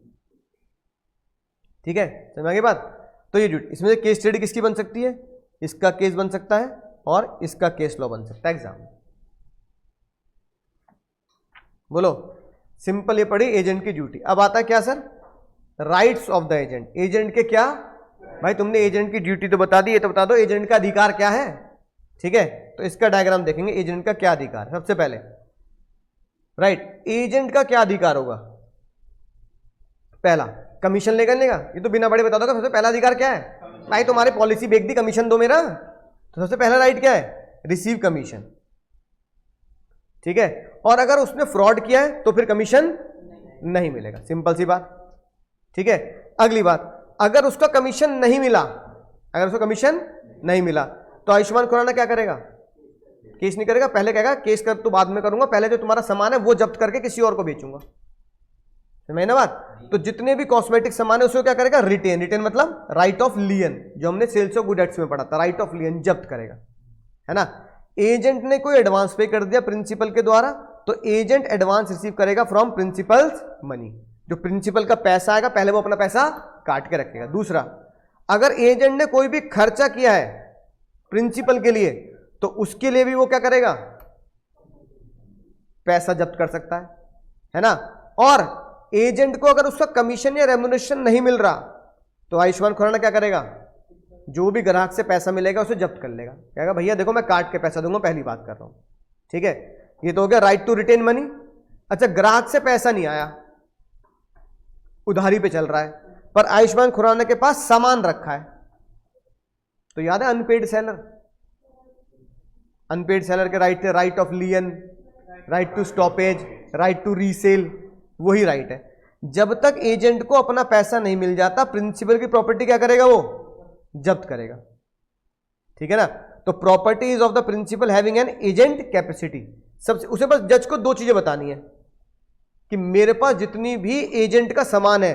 ठीक है, समझ आ गई बात? तो ये ड्यूटी, इसमें से केस स्टडी किसकी बन सकती है? इसका केस बन सकता है और इसका केस लॉ बन सकता है एग्जाम में। बोलो, सिंपल ये पढ़ी एजेंट की ड्यूटी। अब आता है क्या sir? Rights of the agent. Agent के क्या? भाई तुमने एजेंट की ड्यूटी तो बता दी, ये तो बता दो एजेंट का अधिकार क्या है। ठीक है, तो इसका डायग्राम देखेंगे, एजेंट का क्या अधिकार है। सबसे पहले राइट, एजेंट का क्या अधिकार होगा? पहला, कमीशन लेकर लेगा, ये तो बिना बड़े बता दो। सबसे पहला अधिकार क्या है? भाई तुम्हारी पॉलिसी बेच दी, कमीशन दो मेरा। तो सबसे पहला राइट क्या है? Receive commission. ठीक है, और अगर उसने फ्रॉड किया है तो फिर कमीशन नहीं मिलेगा, सिंपल सी बात। ठीक है, अगली बात, अगर उसका कमीशन नहीं मिला, अगर उसका कमीशन नहीं मिला तो आयुष्मान खुराना क्या करेगा? केस नहीं करेगा। पहले कहेगा केस कर तो बाद में करूंगा, पहले जो तुम्हारा सामान है वो जब्त करके किसी और को बेचूंगा। समझ ना बात? तो जितने भी कॉस्मेटिक सामान है उसको क्या करेगा? रिटेन। रिटेन मतलब राइट ऑफ लियन, जो हमने सेल्स ऑफ गुड एक्ट्स में पढ़ा था, राइट ऑफ लियन जब्त करेगा, है ना। एजेंट ने कोई एडवांस पे कर दिया प्रिंसिपल के द्वारा, तो एजेंट एडवांस रिसीव करेगा फ्रॉम प्रिंसिपल्स मनी। जो प्रिंसिपल का पैसा आएगा पहले वो अपना पैसा काट के रखेगा। दूसरा, अगर एजेंट ने कोई भी खर्चा किया है प्रिंसिपल के लिए तो उसके लिए भी वो क्या करेगा? पैसा जब्त कर सकता है ना। और एजेंट को अगर उसका कमीशन या रेम्युनरेशन नहीं मिल रहा तो आयुष्मान खुराना क्या करेगा? जो भी ग्राहक से पैसा मिलेगा उसे जब्त कर लेगा, कहेगा भैया देखो मैं काट के पैसा दूंगा, पहली बात कर रहा हूं। ठीक है, ये तो हो गया राइट टू रिटेन मनी। अच्छा, ग्राहक से पैसा नहीं आया, उधारी पे चल रहा है, पर आयुष्मान खुराना के पास सामान रखा है, तो याद है अनपेड सेलर। अनपेड सेलर के राइट थे right of lien, right to stoppage, right to resale, वही राइट है। जब तक एजेंट को अपना पैसा नहीं मिल जाता प्रिंसिपल की प्रॉपर्टी क्या करेगा? वो जब्त करेगा। ठीक है ना। तो properties of the principal having an agent capacity, सबसे उसे बस जज को दो चीजें बतानी है कि मेरे पास जितनी भी एजेंट का सामान है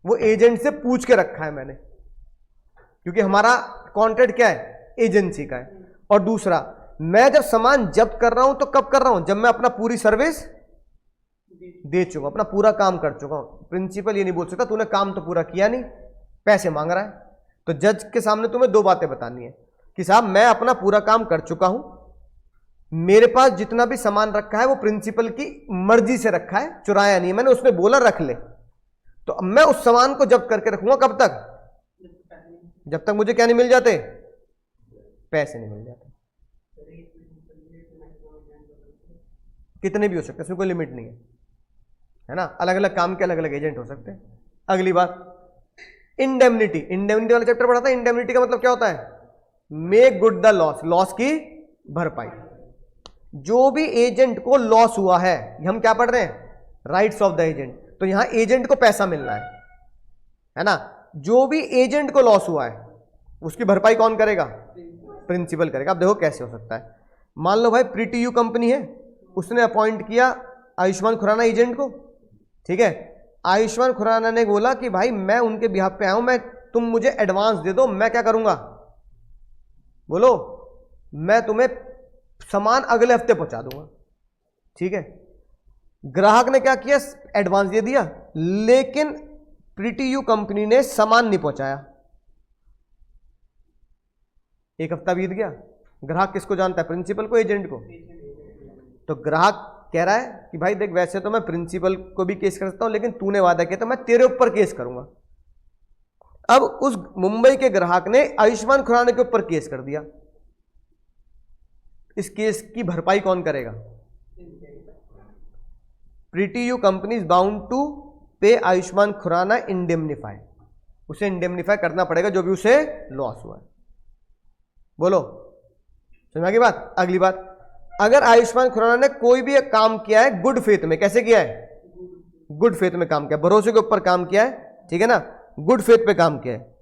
वो एजेंट से पूछ के रखा है मैंने, क्योंकि हमारा कॉन्ट्रैक्ट क्या है? एजेंसी का है। और दूसरा, मैं जब सामान जब्त कर रहा हूं तो कब कर रहा हूं? जब मैं अपना पूरी सर्विस दे चुका, अपना पूरा काम कर चुका हूं। प्रिंसिपल ये नहीं बोल सकता तूने काम तो पूरा किया नहीं, पैसे मांग रहा है। तो जज के सामने तुम्हें दो बातें बतानी है कि साहब मैं अपना पूरा काम कर चुका हूं, मेरे पास जितना भी सामान रखा है वो प्रिंसिपल की मर्जी से रखा है, चुराया नहीं, मैंने उसने बोला रख ले, तो अब मैं उस सामान को जब्त करके रखूंगा। कब तक? जब तक मुझे क्या नहीं मिल जाते? पैसे नहीं मिल जाते। कितने भी हो सकते हैं, इसमें कोई लिमिट नहीं है ना। अलग अलग काम के अलग अलग एजेंट हो सकते हैं। अगली बात, इंडेमनिटी, इंडेमनिटी वाला चैप्टर पढ़ा था। इंडेमनिटी का मतलब क्या होता है? Make good the loss, loss की भरपाई। जो भी एजेंट को लॉस हुआ है, हम क्या पढ़ रहे हैं? Rights of the agent. तो यहां एजेंट को पैसा मिलना है ना? जो भी एजेंट को लॉस हुआ है उसकी भरपाई कौन करेगा? प्रिंसिपल करेगा। अब देखो कैसे हो सकता है। मान लो भाई प्रीटी यू कंपनी है, उसने अपॉइंट किया आयुष्मान खुराना एजेंट को, ठीक है। आयुष्मान खुराना ने बोला कि भाई मैं उनके बिहाफ पे आया हूं, मैं, तुम मुझे एडवांस दे दो, मैं क्या करूंगा? बोलो, मैं तुम्हें सामान अगले हफ्ते पहुंचा दूंगा, ठीक है। ग्राहक ने क्या किया? एडवांस दे दिया, लेकिन प्रीटी यू कंपनी ने सामान नहीं पहुंचाया। एक हफ्ता बीत गया, ग्राहक किसको जानता है? प्रिंसिपल को, एजेंट को? तो ग्राहक कह रहा है कि भाई देख, वैसे तो मैं प्रिंसिपल को भी केस कर सकता हूं, लेकिन तूने वादा किया तो मैं तेरे ऊपर केस करूंगा। अब उस मुंबई के ग्राहक ने आयुष्मान खुराना के ऊपर केस कर दिया। इस केस की भरपाई कौन करेगा? Pretty you company is bound to pay Ayushmann Khurana इंडेमनिफाई। उसे इंडेमनिफाई करना पड़ेगा जो भी उसे लॉस हुआ है। बोलो, समझ गई बात? अगली बात, अगर आयुष्मान खुराना ने कोई भी एक काम किया है गुड फेथ में, कैसे किया है? गुड फेथ में काम किया, भरोसे के ऊपर काम किया है, ठीक है ना, गुड फेथ पे काम किया है,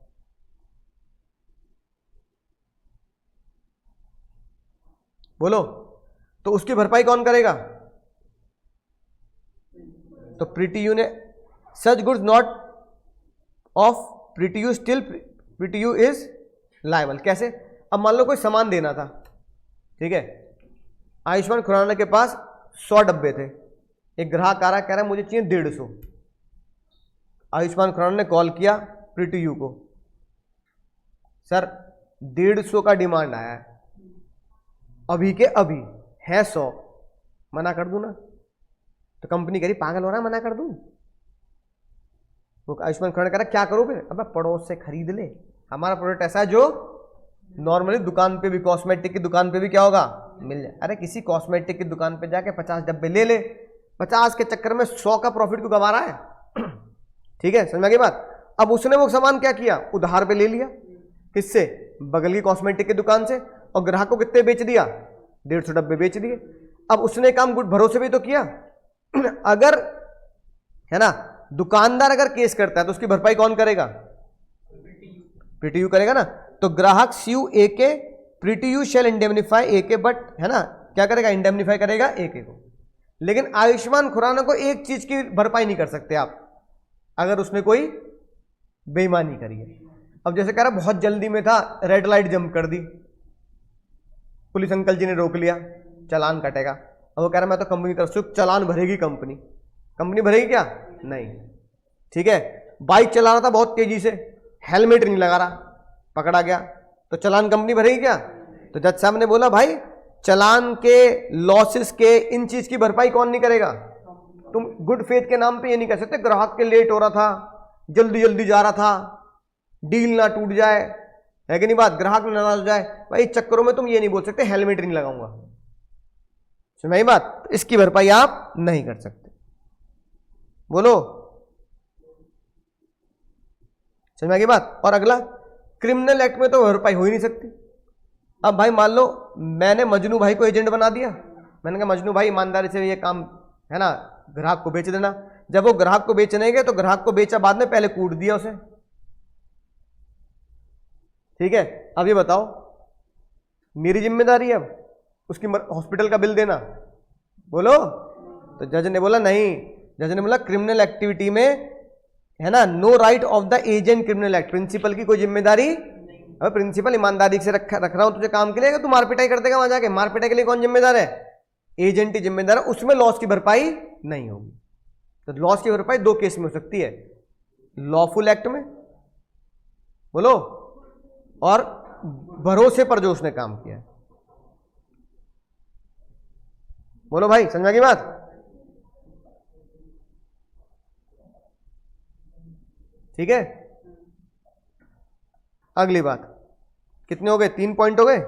बोलो, तो उसकी भरपाई कौन करेगा? तो प्रीटी यू ने, such goods not of pretty you still pretty you is liable. कैसे? अब मान लो कोई सामान देना था, ठीक है, आयुष्मान खुराना के पास 100 डब्बे थे, एक ग्राहक आ रहा कह रहा है मुझे चाहिए 150। आयुष्मान खुराना ने कॉल किया प्रीटी यू को, सर 150 का डिमांड आया है, अभी के अभी है 100, मना कर दूं ना? तो कंपनी कह रही पागल हो रहा है, मना कर दूं? वो आयुष्मान खुराना कह रहा क्या करोगे? अब पड़ोस से खरीद ले, हमारा प्रोडक्ट ऐसा है जो नॉर्मली दुकान पे भी, कॉस्मेटिक की दुकान पे भी क्या होगा? मिल जाए। अरे किसी कॉस्मेटिक की दुकान पे जाके 50 डब्बे ले ले, 50 के चक्कर में 100 का प्रॉफिट क्यों गवा रहा है? ठीक है, समझ में आ गई बात? अब उसने वो सामान क्या किया? उधार पे ले लिया, किससे? बगल की कॉस्मेटिक की दुकान से, और ग्राहक को कितने बेच दिया? 150 डब्बे बेच दिए। अब उसने काम गुड भरोसे भी तो किया। अगर, है ना, दुकानदार अगर केस करता है तो उसकी भरपाई कौन करेगा? प्रीटी यू करेगा ना। तो ग्राहक स्यू ए के, प्रीटी यू शैल इंडेमनिफाई ए के, बट, है ना, क्या करेगा? इंडेमनिफाई करेगा ए के को। लेकिन आयुष्मान खुराना को एक चीज की भरपाई नहीं कर सकते आप, अगर उसने कोई बेईमानी करी है। अब जैसे कह रहा बहुत जल्दी में था, रेड लाइट जंप कर दी, पुलिस अंकल जी ने रोक लिया, चालान कटेगा। अब वो कह रहा मैं तो कंपनी की तरफ से चालान भरेगी कंपनी, कंपनी भरेगी क्या? नहीं, ठीक है। बाइक चला रहा था बहुत तेजी से, हेलमेट नहीं लगा रहा, पकड़ा गया, तो चालान कंपनी भरेगी क्या? तो जज साहब ने बोला भाई चालान के, लॉसेस के, इन चीज की भरपाई कौन नहीं करेगा? तुम गुड फेथ के नाम पे ये नहीं कह सकते ग्राहक के लेट हो रहा था, जल्दी जल्दी जा रहा था, डील ना टूट जाए, है कि नहीं बात? ग्राहक नाराज हो जाए, भाई चक्करों में तुम ये नहीं बोल सकते हेलमेट नहीं लगाऊंगा, समझ बात? इसकी भरपाई आप नहीं कर सकते। बोलो, समझ में आ गई बात? और अगला, क्रिमिनल एक्ट में तो भरपाई हो ही नहीं सकती। अब भाई मान लो मैंने मजनू भाई को एजेंट बना दिया, मैंने कहा मजनू भाई ईमानदारी से ये काम, है ना, ग्राहक को बेच देना। जब वो ग्राहक को बेचने गए तो ग्राहक को बेचा बाद में, पहले कूट दिया उसे, ठीक है। अब ये बताओ मेरी जिम्मेदारी है अब उसकी हॉस्पिटल का बिल देना? बोलो। तो जज ने बोला नहीं, जज ने बोला क्रिमिनल एक्टिविटी में, है ना, no right of the agent criminal act, principal की कोई जिम्मेदारी। अब प्रिंसिपल ईमानदारी से रख रहा हूं तुझे काम के लिए, तू मारपिटाई कर देगा वहां जाके, मारपिटाई के लिए कौन जिम्मेदार है? एजेंट ही जिम्मेदार है, उसमें लॉस की भरपाई नहीं होगी। तो लॉस की भरपाई दो केस में हो सकती है, लॉफुल एक्ट में, बोलो, और भरोसे पर जो उसने काम किया है। बोलो भाई, समझा की बात? ठीक है। अगली बात, कितने हो गए? 3 पॉइंट हो गए।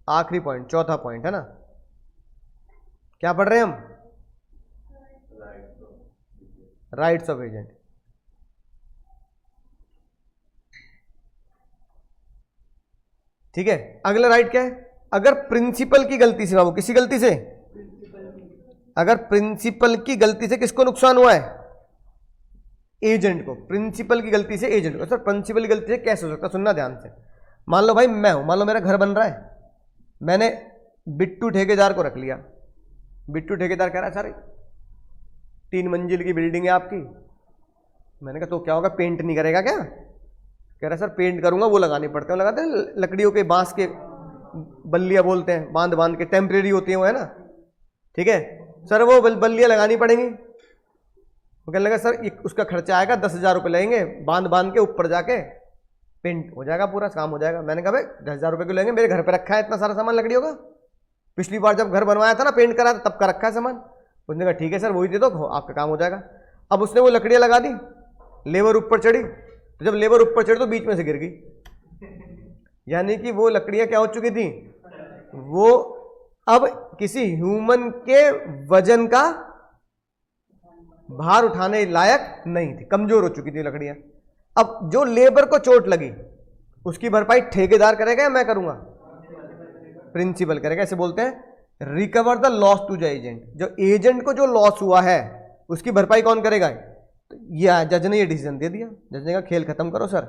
आखिरी पॉइंट, चौथा पॉइंट, है ना, क्या पढ़ रहे हैं हम? Rights of agent. ठीक है, अगला राइट क्या है? अगर प्रिंसिपल की गलती से, बाबू किसी गलती से, अगर प्रिंसिपल की गलती से किसको नुकसान हुआ है? एजेंट को। प्रिंसिपल की गलती से एजेंट को। सर प्रिंसिपल की गलती से कैसे हो सकता है? सुनना ध्यान से। मान लो भाई मैं हूं, मान लो मेरा घर बन रहा है, मैंने बिट्टू ठेकेदार को रख लिया। बिट्टू ठेकेदार कह रहा है सर 3 मंजिल की बिल्डिंग है आपकी। मैंने कहा तो क्या होगा, पेंट नहीं करेगा क्या? कह रहा सर पेंट करूंगा, वो लगाने पड़ते हैं, लगाते हैं लकड़ियों के, बांस के बल्लियां बोलते हैं, बांध बांध के, टेम्परेरी होती है वो, है ना। ठीक है सर, वो बल्लियां लगानी पड़ेंगी। वो कहने लगा सर उसका खर्चा आएगा 10,000 रुपये लगेंगे, बांध बांध के ऊपर जाके पेंट हो जाएगा, पूरा काम हो जाएगा। मैंने कहा भाई 10,000 रुपये क्यों लेंगे, मेरे घर पे रखा है इतना सारा सामान लकड़ियों का, पिछली बार जब घर बनवाया था ना, पेंट करा था तब का रखा है सामान। उसने कहा ठीक है सर वही दे दो, आपका काम हो जाएगा। अब उसने वो लकड़ियां लगा दी, लेबर ऊपर चढ़ी, तो जब लेबर ऊपर चढ़ी तो बीच में से गिर गई। यानी कि वो लकड़ियां क्या हो चुकी थी, वो अब किसी ह्यूमन के वजन का भार उठाने लायक नहीं थी, कमजोर हो चुकी थी लकड़ियां। अब जो लेबर को चोट लगी उसकी भरपाई ठेकेदार करेगा या मैं करूंगा? प्रिंसिपल करेगा। ऐसे बोलते हैं recover the loss to the agent. जो एजेंट को जो लॉस हुआ है उसकी भरपाई कौन करेगा? तो ये जज ने ये डिसीजन दे दिया, जज ने कहा खेल खत्म करो सर।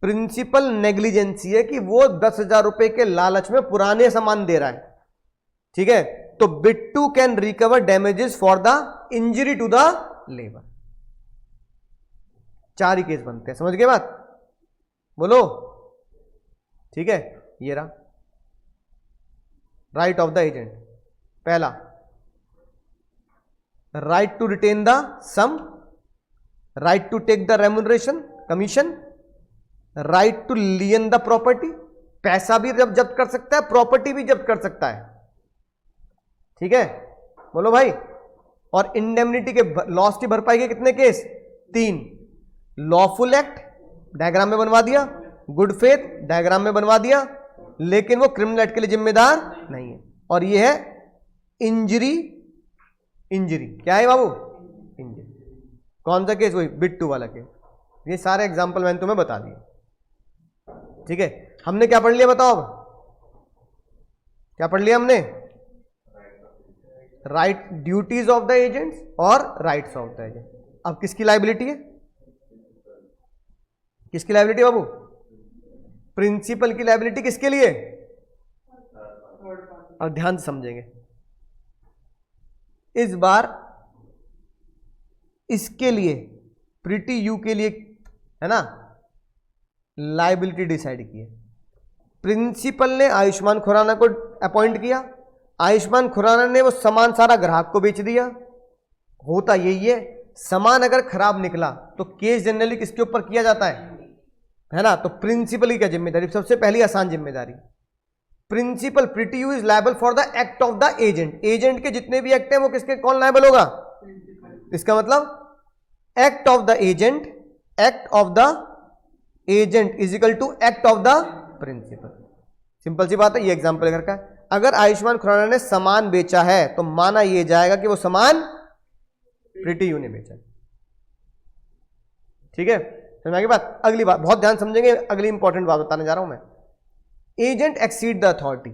प्रिंसिपल नेग्लिजेंसी है कि वो 10,000 रुपए के लालच में पुराने सामान दे रहा है। ठीक है, तो Bittu can recover damages for the injury to the labour. 4 ही केस बनते हैं, समझ गए बात? बोलो। ठीक है, ये रहा राइट ऑफ द एजेंट। पहला, right to retain the sum, right to take the remuneration commission, right to lien the property. पैसा भी जब जब्त कर सकता है, प्रॉपर्टी भी जब्त कर सकता है। ठीक है, बोलो भाई। और इंडेमनिटी के लॉस की भरपाई के कितने केस? 3। लॉफुल एक्ट डायग्राम में बनवा दिया, गुड फेथ डायग्राम में बनवा दिया, लेकिन वो क्रिमिनल एक्ट के लिए जिम्मेदार नहीं है। और ये है इंजरी। इंजरी क्या है बाबू? इंजरी। कौन सा केस? वही बिट्टू वाला केस। ये सारे एग्जांपल मैंने तुम्हें बता दिए। ठीक है, हमने क्या पढ़ लिया बताओ? अब क्या पढ़ लिया हमने? Right, duties of the agents और राइट्स ऑफ द एजेंट। अब किसकी लायबिलिटी है? किसकी लायबिलिटी बाबू? प्रिंसिपल की लायबिलिटी किसके लिए? अब ध्यान से समझेंगे इस बार। इसके लिए प्रीटी यू के लिए है ना लायबिलिटी डिसाइड की है। प्रिंसिपल ने आयुष्मान खुराना को अपॉइंट किया, आयुष्मान खुराना ने वो सामान सारा ग्राहक को बेच दिया। होता यही है, सामान अगर खराब निकला तो केस जनरली किसके ऊपर किया जाता है ना? तो प्रिंसिपल की क्या जिम्मेदारी? सबसे पहली आसान जिम्मेदारी, principal pretty you is liable for the act of the agent. Agent के जितने भी एक्ट हैं वो किसके, कौन लायबल होगा? इसका मतलब act of the agent, act of the agent is equal to act of the principal. Simple सी बात है, ये एग्जांपल घर का है। अगर आयुष्मान खुराना ने सामान बेचा है तो माना यह जाएगा कि वो सामान प्रीटी यू ने बेचा। ठीक है, समझ में बात? अगली बात बहुत ध्यान समझेंगे, अगली इंपॉर्टेंट बात बताने जा रहा हूं मैं। Agent exceed the authority.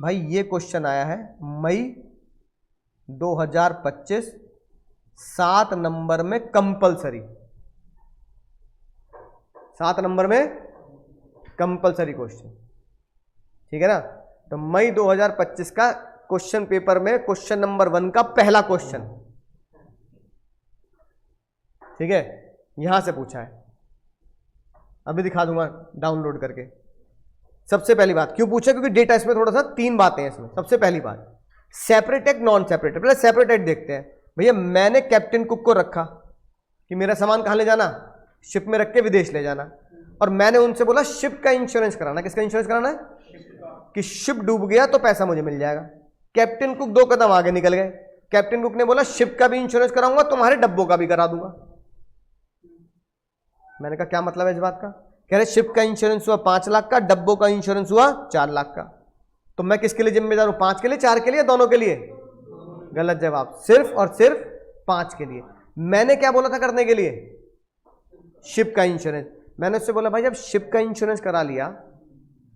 भाई ये क्वेश्चन आया है मई 2025 7 नंबर में कंपलसरी। 7 नंबर में कंपलसरी क्वेश्चन। ठीक है ना? तो मई 2025 का क्वेश्चन पेपर में क्वेश्चन नंबर 1 का पहला क्वेश्चन, ठीक है, यहां से पूछा है। अभी दिखा दूंगा डाउनलोड करके। सबसे पहली बात क्यों पूछा? क्योंकि डेटा इसमें थोड़ा सा 3 बातें हैं इसमें। सबसे पहली बात separate act, non separate act. पहले सेपरेट एक्ट देखते हैं। भैया मैंने कैप्टन कुक को रखा कि मेरा सामान कहां ले जाना, शिप में रख के विदेश ले जाना, और मैंने उनसे बोला शिप का इंश्योरेंस कराना। किसका इंश्योरेंस कराना है? कि शिप डूब गया तो पैसा मुझे मिल जाएगा। कैप्टन कुक 2 कदम आगे निकल गए। कैप्टन कुक ने बोला शिप का भी इंश्योरेंस कराऊंगा, तुम्हारे डब्बों का भी करा दूंगा। मैंने कहा क्या मतलब है इस बात का? कह रहे शिप का इंश्योरेंस हुआ 5 लाख का, डब्बों का इंश्योरेंस हुआ 4 लाख का। तो मैं किसके लिए जिम्मेदार हूं? 5 के लिए, 4 के लिए, दोनों के लिए? गलत जवाब, सिर्फ और सिर्फ 5 के लिए। मैंने क्या बोला था करने के लिए? शिप का इंश्योरेंस। मैंने उससे बोला भाई जब शिप का इंश्योरेंस करा लिया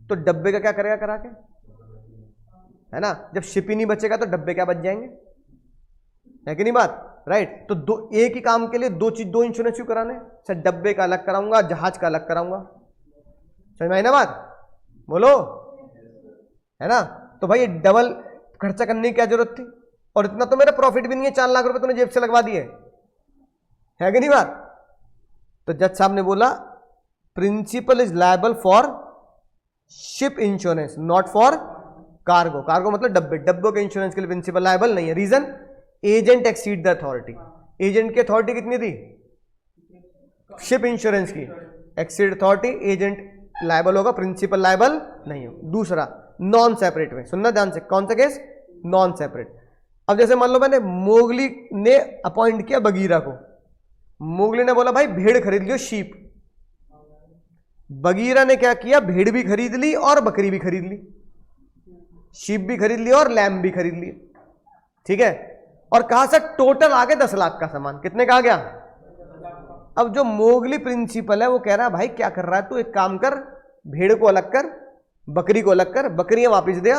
तो डब्बे का क्या करेगा करा के, है ना? जब शिप ही नहीं बचेगा तो डब्बे क्या बच जाएंगे, है कि नहीं बात? राइट। तो दो एक ही काम के लिए दो इंश्योरेंस क्यों कराने? सर डब्बे का अलग कराऊंगा, जहाज का अलग कराऊंगा। समझ में आई ना बात? बोलो, है ना? तो भाई डबल खर्चा करने की क्या जरूरत थी? और इतना तो मेरा प्रॉफिट भी नहीं है, 4 लाख रुपए तूने जेब से लगवा दिए, है कि नहीं बात? तो जज साहब ने बोला principal is liable for ship insurance not for cargo. Cargo मतलब डब्बे, डब्बों के इंश्योरेंस के लिए प्रिंसिपल लायबल नहीं है। Reason, agent exceed the authority. Agent की अथॉरिटी कितनी थी? शिप इंश्योरेंस की एक्सीड अथॉरिटी, एजेंट लायबल होगा, प्रिंसिपल लायबल नहीं हो। दूसरा नॉन सेपरेट में, सुनना ध्यान से, कौन सा केस? Non separate. अब जैसे मान लो मैंने मोगली ने अपॉइंट किया बगीरा को, मोगली ने बोला भाई भेड़ खरीद लियो, शीप। बगीरा ने क्या किया? भेड़ भी खरीद ली और बकरी भी खरीद ली, शीप भी खरीद लिया और लैम्ब भी खरीद ली, ठीक है? और कहा सर टोटल आ गए 10 लाख का सामान। कितने का आ गया? अब जो मोगली प्रिंसिपल है वो कह रहा है भाई क्या कर रहा है तू, एक काम कर, भेड़ को अलग कर, बकरी को अलग कर, बकरियां वापस दिया,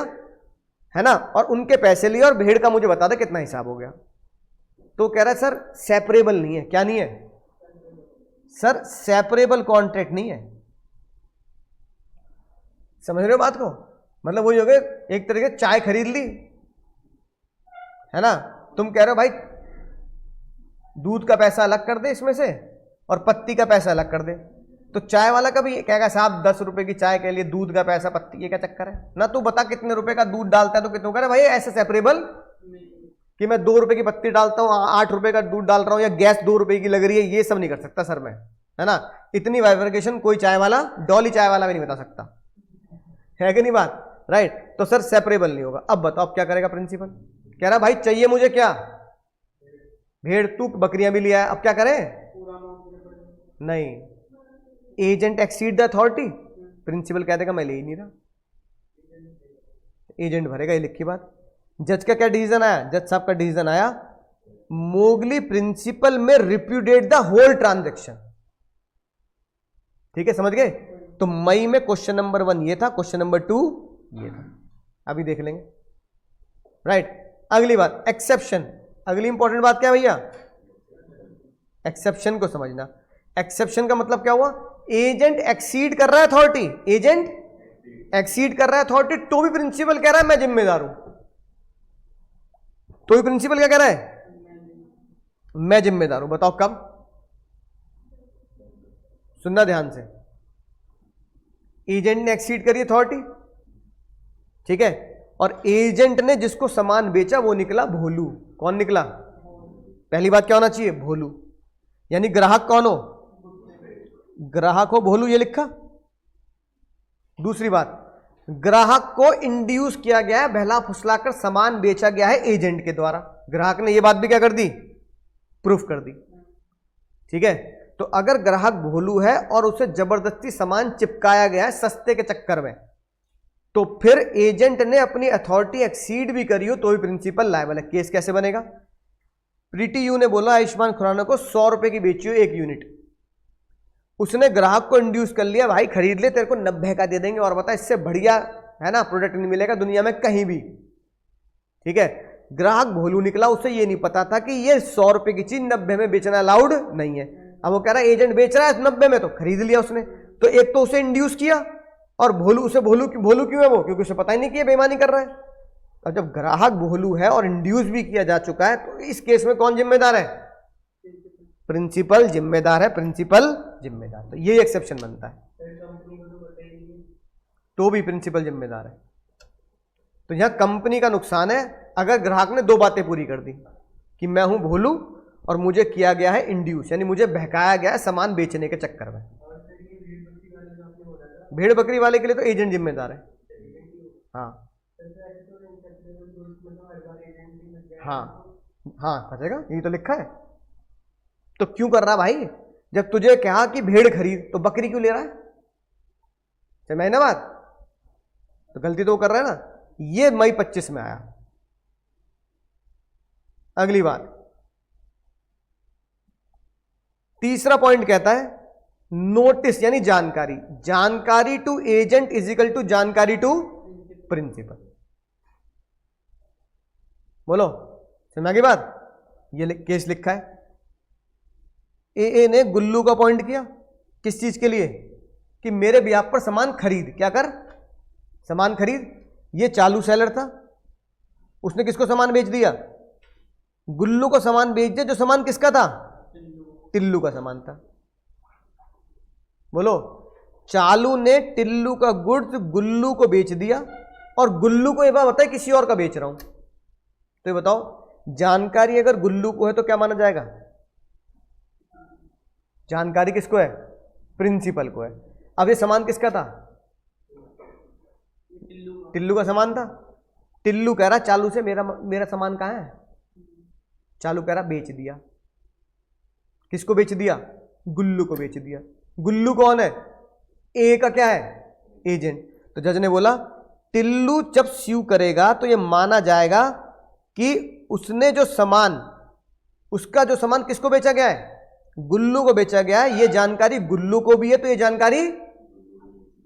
है ना, और उनके पैसे लिए, और भेड़ का मुझे बता दे कितना हिसाब हो गया। तो कह रहा है सर सेपरेबल नहीं है। क्या नहीं है सर? सेपरेबल कॉन्ट्रैक्ट नहीं है। समझ रहे हो बात को? मतलब वही हो गया, एक तरीके से चाय खरीद ली, है ना, तुम कह रहे हो भाई दूध का पैसा अलग कर दे इसमें से और पत्ती का पैसा अलग कर दे, तो चाय वाला का भी कहेगा साहब 10 रुपए की चाय के लिए दूध का पैसा, पत्ती, ये क्या चक्कर है ना? तू बता कितने रुपए का दूध डालता है तो कितने, कह रहे भाई ऐसे सेपरेबल कि मैं 2 रुपए की पत्ती डालता हूँ, 8 रुपए का दूध डाल रहा हूँ, या गैस 2 रुपए की लग रही है, ये सब नहीं कर सकता सर मैं, है ना? इतनी वाइब्रेशन कोई चाय वाला, डॉली चाय वाला भी नहीं बता सकता, है कि नहीं बात? राइट। तो सर सेपरेबल नहीं होगा। अब बताओ अब क्या करेगा प्रिंसिपल? कह रहा भाई चाहिए मुझे क्या? भेड़, तू बकरियां भी लिया है, अब क्या करें? नहीं, agent exceed the authority, principal कह देगा मैं ले ही नहीं रहा, एजेंट भरेगा, ये लिखी बात। जज का क्या डिसीजन आया? जज साहब का डिसीजन आया मोगली प्रिंसिपल में रिप्यूडिएट द होल ट्रांजैक्शन। ठीक है, समझ गए? तो मई में क्वेश्चन नंबर 1 ये था, क्वेश्चन नंबर 2 ये था, अभी देख लेंगे। राइट। अगली बात एक्सेप्शन। अगली इंपॉर्टेंट बात क्या है भैया? एक्सेप्शन को समझना। एक्सेप्शन का मतलब क्या हुआ? एजेंट एक्सीड कर रहा है अथॉरिटी, एजेंट एक्सीड कर रहा है अथॉरिटी, तो भी प्रिंसिपल कह रहा है मैं जिम्मेदार हूं, तो भी प्रिंसिपल क्या कह रहा है? मैं जिम्मेदार हूं। बताओ कब? सुनना ध्यान से, एजेंट ने एक्सीड करी अथॉरिटी, ठीक है, और एजेंट ने जिसको सामान बेचा वो निकला भोलू। कौन निकला? पहली बात क्या होना चाहिए? भोलू। यानी ग्राहक कौन हो? ग्राहक हो, भोलू, ये लिखा। दूसरी बात, ग्राहक को इंड्यूस किया गया है, बहला फुसलाकर सामान बेचा गया है एजेंट के द्वारा। ग्राहक ने ये बात भी क्या कर दी? प्रूफ कर दी। ठीक है, तो अगर ग्राहक भोलू है और उसे जबरदस्ती सामान चिपकाया गया है सस्ते के चक्कर में, तो फिर एजेंट ने अपनी अथॉरिटी एक्सीड भी करी हो तो भी प्रिंसिपल लायबल है। केस कैसे बनेगा? प्रीति यू ने बोला आयुष्मान खुराना को 100 रुपए की बेची हो 1 यूनिट, उसने ग्राहक को इंड्यूस कर लिया भाई खरीद ले, तेरे को 90 का दे देंगे, और बता इससे बढ़िया, है ना, प्रोडक्ट नहीं मिलेगा दुनिया में कहीं भी। ठीक है, ग्राहक भोलू निकला, उसे ये नहीं पता था कि ये 100 रुपए की चीज 90 में बेचना अलाउड नहीं है। अब वो कह रहा है एजेंट बेच रहा है 90 में, तो खरीद लिया उसने। तो एक तो उसे इंड्यूस किया, और भोलू क्यों है वो? क्योंकि उसे पता ही नहीं कि ये बेईमानी कर रहा है। और जब ग्राहक भोलू है और इंड्यूस भी किया जा चुका है, तो इस केस में कौन जिम्मेदार है? प्रिंसिपल जिम्मेदार है, प्रिंसिपल जिम्मेदार। तो ये एक्सेप्शन बनता है, तो भी प्रिंसिपल जिम्मेदार है। तो यहां कंपनी का नुकसान है अगर ग्राहक ने 2 बातें पूरी कर दी कि मैं हूं भोलू और मुझे किया गया है इंड्यूस, यानी मुझे बहकाया गया है सामान बेचने के चक्कर में। भेड़ बकरी वाले के लिए तो एजेंट जिम्मेदार है। हाँ हाँ हाँ, फंसेगा, ये तो लिखा है। तो क्यों कर रहा भाई? जब तुझे कहा कि भेड़ खरीद तो बकरी क्यों ले रहा है? समझ ना बात? तो गलती तो वो कर रहा है ना। ये मई 25 में आया। अगली बात, तीसरा पॉइंट कहता है नोटिस यानी जानकारी, जानकारी to agent is equal to जानकारी टू प्रिंसिपल। बोलो समझ गई बात? ये केस लिखा है, ए ने गुल्लू का पॉइंट किया किस चीज के लिए कि मेरे ब्याह पर सामान खरीद, क्या कर सामान खरीद। ये चालू सेलर था, उसने किसको सामान बेच दिया? गुल्लू को सामान बेच दिया, जो सामान किसका था? टिल्लू का सामान था। बोलो, चालू ने टिल्लू का गुड्स गुल्लू को बेच दिया और गुल्लू को ये बात बताए किसी और का बेच रहा हूं, तो ये बताओ जानकारी अगर गुल्लू को है तो क्या माना जाएगा? जानकारी किसको है? प्रिंसिपल को है। अब ये सामान किसका था? टिल्लू का सामान था। टिल्लू कह रहा चालू से मेरा सामान कहां है? चालू कह रहा बेच दिया। किसको बेच दिया? गुल्लू को बेच दिया। गुल्लू कौन है? ए का क्या है? एजेंट। तो जज ने बोला टिल्लू जब स्यू करेगा तो ये माना जाएगा कि उसने जो सामान, उसका जो सामान किसको बेचा गया है? गुल्लू को बेचा गया है। ये जानकारी गुल्लू को भी है, तो ये जानकारी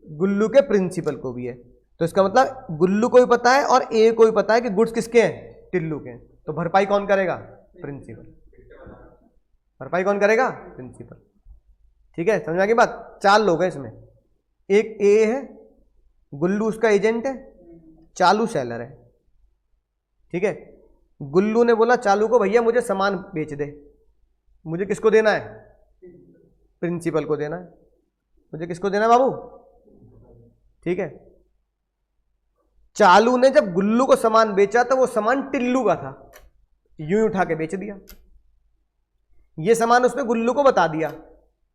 गुल्लू के प्रिंसिपल को भी है। तो इसका मतलब गुल्लू को भी पता है और ए को भी पता है कि गुड्स किसके हैं? टिल्लू के। तो भरपाई कौन करेगा? प्रिंसिपल। भरपाई कौन करेगा? प्रिंसिपल। ठीक है, समझ में आ गई बात? 4 लोग हैं इसमें, एक ए है, गुल्लू उसका एजेंट है, चालू सेलर है। ठीक है, गुल्लू ने बोला चालू को भैया मुझे सामान बेच दे। मुझे किसको देना है? प्रिंसिपल को देना है। मुझे किसको देना है बाबू? ठीक है, चालू ने जब गुल्लू को सामान बेचा तो वो सामान टिल्लू का था, यूं उठा के बेच दिया। ये सामान उसने गुल्लू को बता दिया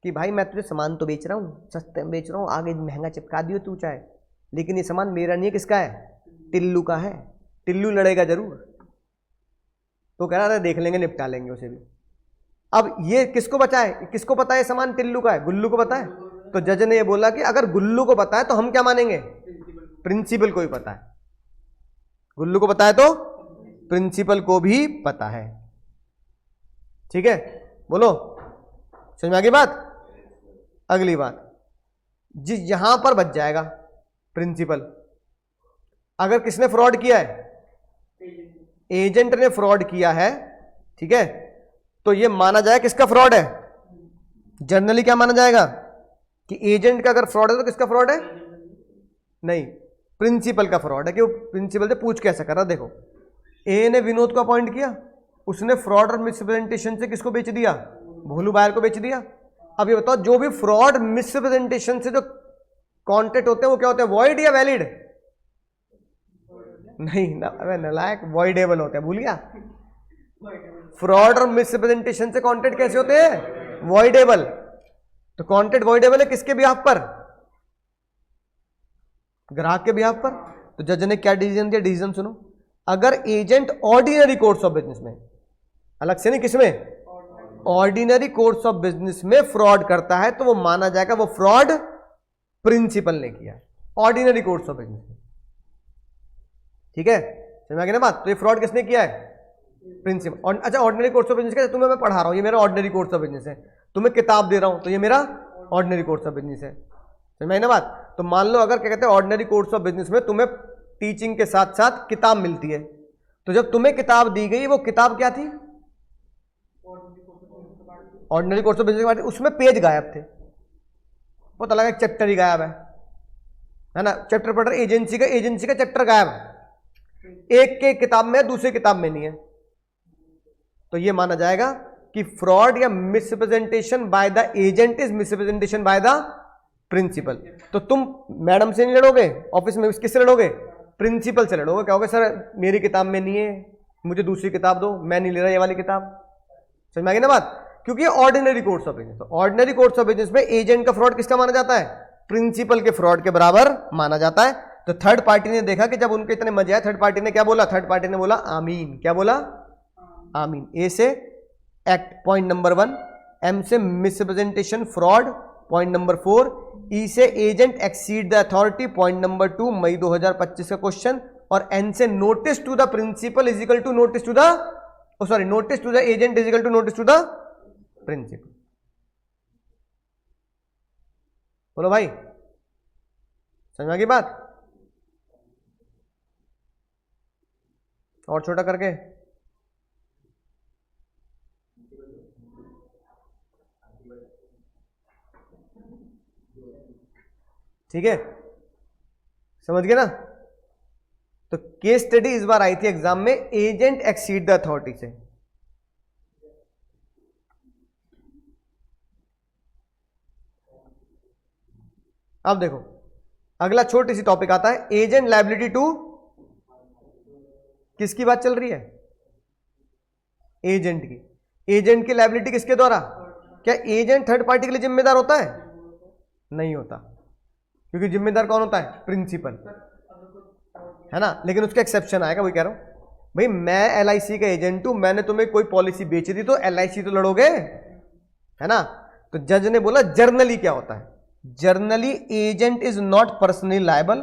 कि भाई मैं तुझे सामान तो बेच रहा हूं, सस्ते में बेच रहा हूं, आगे महंगा चिपका दियो तू चाहे, लेकिन ये सामान मेरा नहीं है, किसका है? टिल्लू का है। टिल्लू लड़ेगा जरूर। तो कह रहा था देख लेंगे, निपटा लेंगे उसे भी। अब ये किसको बचा है? किसको पता है सामान टिल्लू का है? गुल्लू को पता है। तो जज ने ये बोला कि अगर गुल्लू को पता है तो हम क्या मानेंगे? प्रिंसिपल को ही पता है। गुल्लू को पता है तो प्रिंसिपल को भी पता है। ठीक है, बोलो समझ में आ गई बात? अगली बात, जिस यहां पर बच जाएगा प्रिंसिपल। अगर किसने फ्रॉड किया है? एजेंट ने फ्रॉड किया है। ठीक है, तो ये माना जाए किसका फ्रॉड है? जनरली क्या माना जाएगा कि एजेंट का अगर फ्रॉड है तो किसका फ्रॉड है? नहीं, प्रिंसिपल का फ्रॉड है कि वो प्रिंसिपल से पूछ कैसा कर रहा। देखो, ए ने विनोद को अपॉइंट किया, उसने फ्रॉड और मिसरिप्रेजेंटेशन से किसको बेच दिया? भोलू बायर को बेच दिया। अब ये बताओ जो भी फ्रॉड मिसरिप्रेजेंटेशन से जो कॉन्ट्रैक्ट होते हैं वो क्या होते हैं? वॉइड या वैलिड? नहीं ना, अबे नालायक, वॉइडेबल होते हैं, भूल गया? फ्रॉड और मिसरिप्रेजेंटेशन से कॉन्ट्रैक्ट कैसे होते हैं? वॉइडेबल। तो कॉन्ट्रैक्ट वॉइडेबल है किसके बिहाफ पर? ग्राहक के बिहाफ पर। तो जज ने क्या डिसीजन दिया? डिसीजन सुनो, अगर agent ordinary course of business में, अलग से नहीं, किसमें? ऑर्डिनरी कोर्स ऑफ बिजनेस में फ्रॉड करता है तो वो माना जाएगा वो फ्रॉड प्रिंसिपल ने किया, ऑर्डिनरी कोर्स ऑफ बिजनेस में। ठीक है, समझ में आ गई ना बात? तो ये फ्रॉड किसने किया है? प्रिंसिपल। अच्छा, ऑर्डिनरी कोर्स ऑफ बिजनेस का तुम्हें मैं पढ़ा रहा हूं, ये मेरा ऑर्डिनरी कोर्स ऑफ बिजनेस है, तुम्हें किताब दे रहा हूं तो ये मेरा ऑर्डिनरी कोर्स ऑफ बिजनेस है। समझ में आई ना बात? तो मान लो अगर क्या कहते हैं ऑर्डिनरी कोर्स ऑफ बिजनेस में तुम्हें टीचिंग के साथ साथ किताब मिलती है, तो जब तुम्हें किताब दी गई वो किताब क्या थी? Ordinary course of business. उसमें पेज गायब थे, पता लगा चैप्टर ही गायब है ना? चैप्टर पढ़ रहे, एजेंसी का चैप्टर गायब है, एक के किताब में दूसरी किताब में नहीं है, तो ये माना जाएगा कि फ्रॉड या misrepresentation by the agent is misrepresentation by the principal. तो तुम मैडम से नहीं लड़ोगे, ऑफिस में किससे लड़ोगे? प्रिंसिपल से लड़ोगे। कहोगे सर मेरी किताब में नहीं है, मुझे दूसरी किताब दो, मैं नहीं ले रहा ये वाली किताब। समझ में आ गई ना बात? क्योंकि ऑर्डिनरी कोर्स ऑफ बिजनेस, तो ऑर्डिनरी कोर्स ऑफ बिजनेस में एजेंट का फ्रॉड किसका माना जाता है? प्रिंसिपल के फ्रॉड के बराबर माना जाता है। तो थर्ड पार्टी ने देखा कि जब उनके इतने मजे आए, थर्ड पार्टी ने क्या बोला? थर्ड पार्टी ने बोला आमीन। क्या बोला? आमीन। ए से एक्ट, पॉइंट नंबर 1, एम से misrepresentation fraud, point number 4, E से agent exceed the authority, point number 2 मई 2025 का क्वेश्चन, और एन से notice to the principal is equal to notice to the, notice to the agent is equal to notice to the principal. बोलो भाई, समझ में आ गई बात? और छोटा करके, ठीक है, समझ गए ना? तो केस स्टडी इस बार आई थी एग्जाम में, एजेंट एक्सीड द अथॉरिटी से। अब देखो अगला छोटी सी टॉपिक आता है, एजेंट लायबिलिटी टू, किसकी बात चल रही है? एजेंट की। एजेंट की लायबिलिटी किसके द्वारा? क्या एजेंट थर्ड पार्टी के लिए जिम्मेदार होता है? नहीं होता, क्योंकि जिम्मेदार कौन होता है? प्रिंसिपल, है ना? लेकिन उसका एक्सेप्शन आएगा, वही कह रहा हूं भाई, मैं LIC का एजेंट हूं, मैंने तुम्हें कोई पॉलिसी बेच दी तो LIC तो लड़ोगे, है ना? तो जज ने बोला जर्नली क्या होता है? Generally agent is not personally liable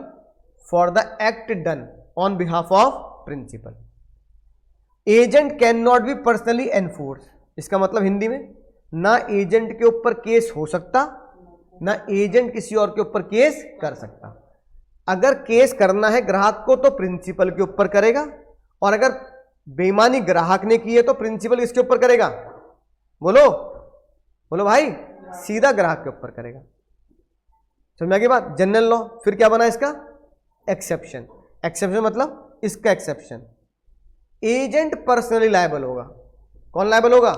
for the act done on behalf of principal. Agent can not be personally enforce. इसका मतलब हिंदी में, ना एजेंट के ऊपर केस हो सकता, ना एजेंट किसी और के ऊपर केस कर सकता। अगर केस करना है ग्राहक को तो प्रिंसिपल के ऊपर करेगा, और अगर बेईमानी ग्राहक ने की है तो प्रिंसिपल इसके ऊपर करेगा? बोलो बोलो भाई, सीधा ग्राहक के ऊपर करेगा। समझ में आ गई बात? जनरल लॉ फिर क्या बना इसका? एक्सेप्शन। एक्सेप्शन मतलब इसका एक्सेप्शन, एजेंट पर्सनली लायबल होगा। कौन लायबल होगा?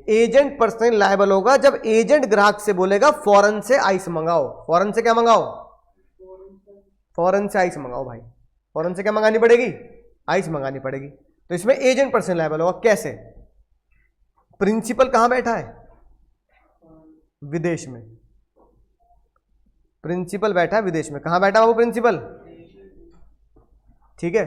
एजेंट पर्सनली लायबल होगा जब एजेंट ग्राहक से बोलेगा फॉरेन से आइस मंगाओ। फॉरेन से क्या मंगाओ? फॉरेन से आइस मंगाओ भाई। फॉरेन से क्या मंगानी पड़ेगी? आइस मंगानी पड़ेगी। तो इसमें एजेंट पर्सनली लायबल होगा। कैसे? प्रिंसिपल कहां बैठा है? विदेश में। प्रिंसिपल बैठा है विदेश में। कहां बैठा वो प्रिंसिपल? ठीक है,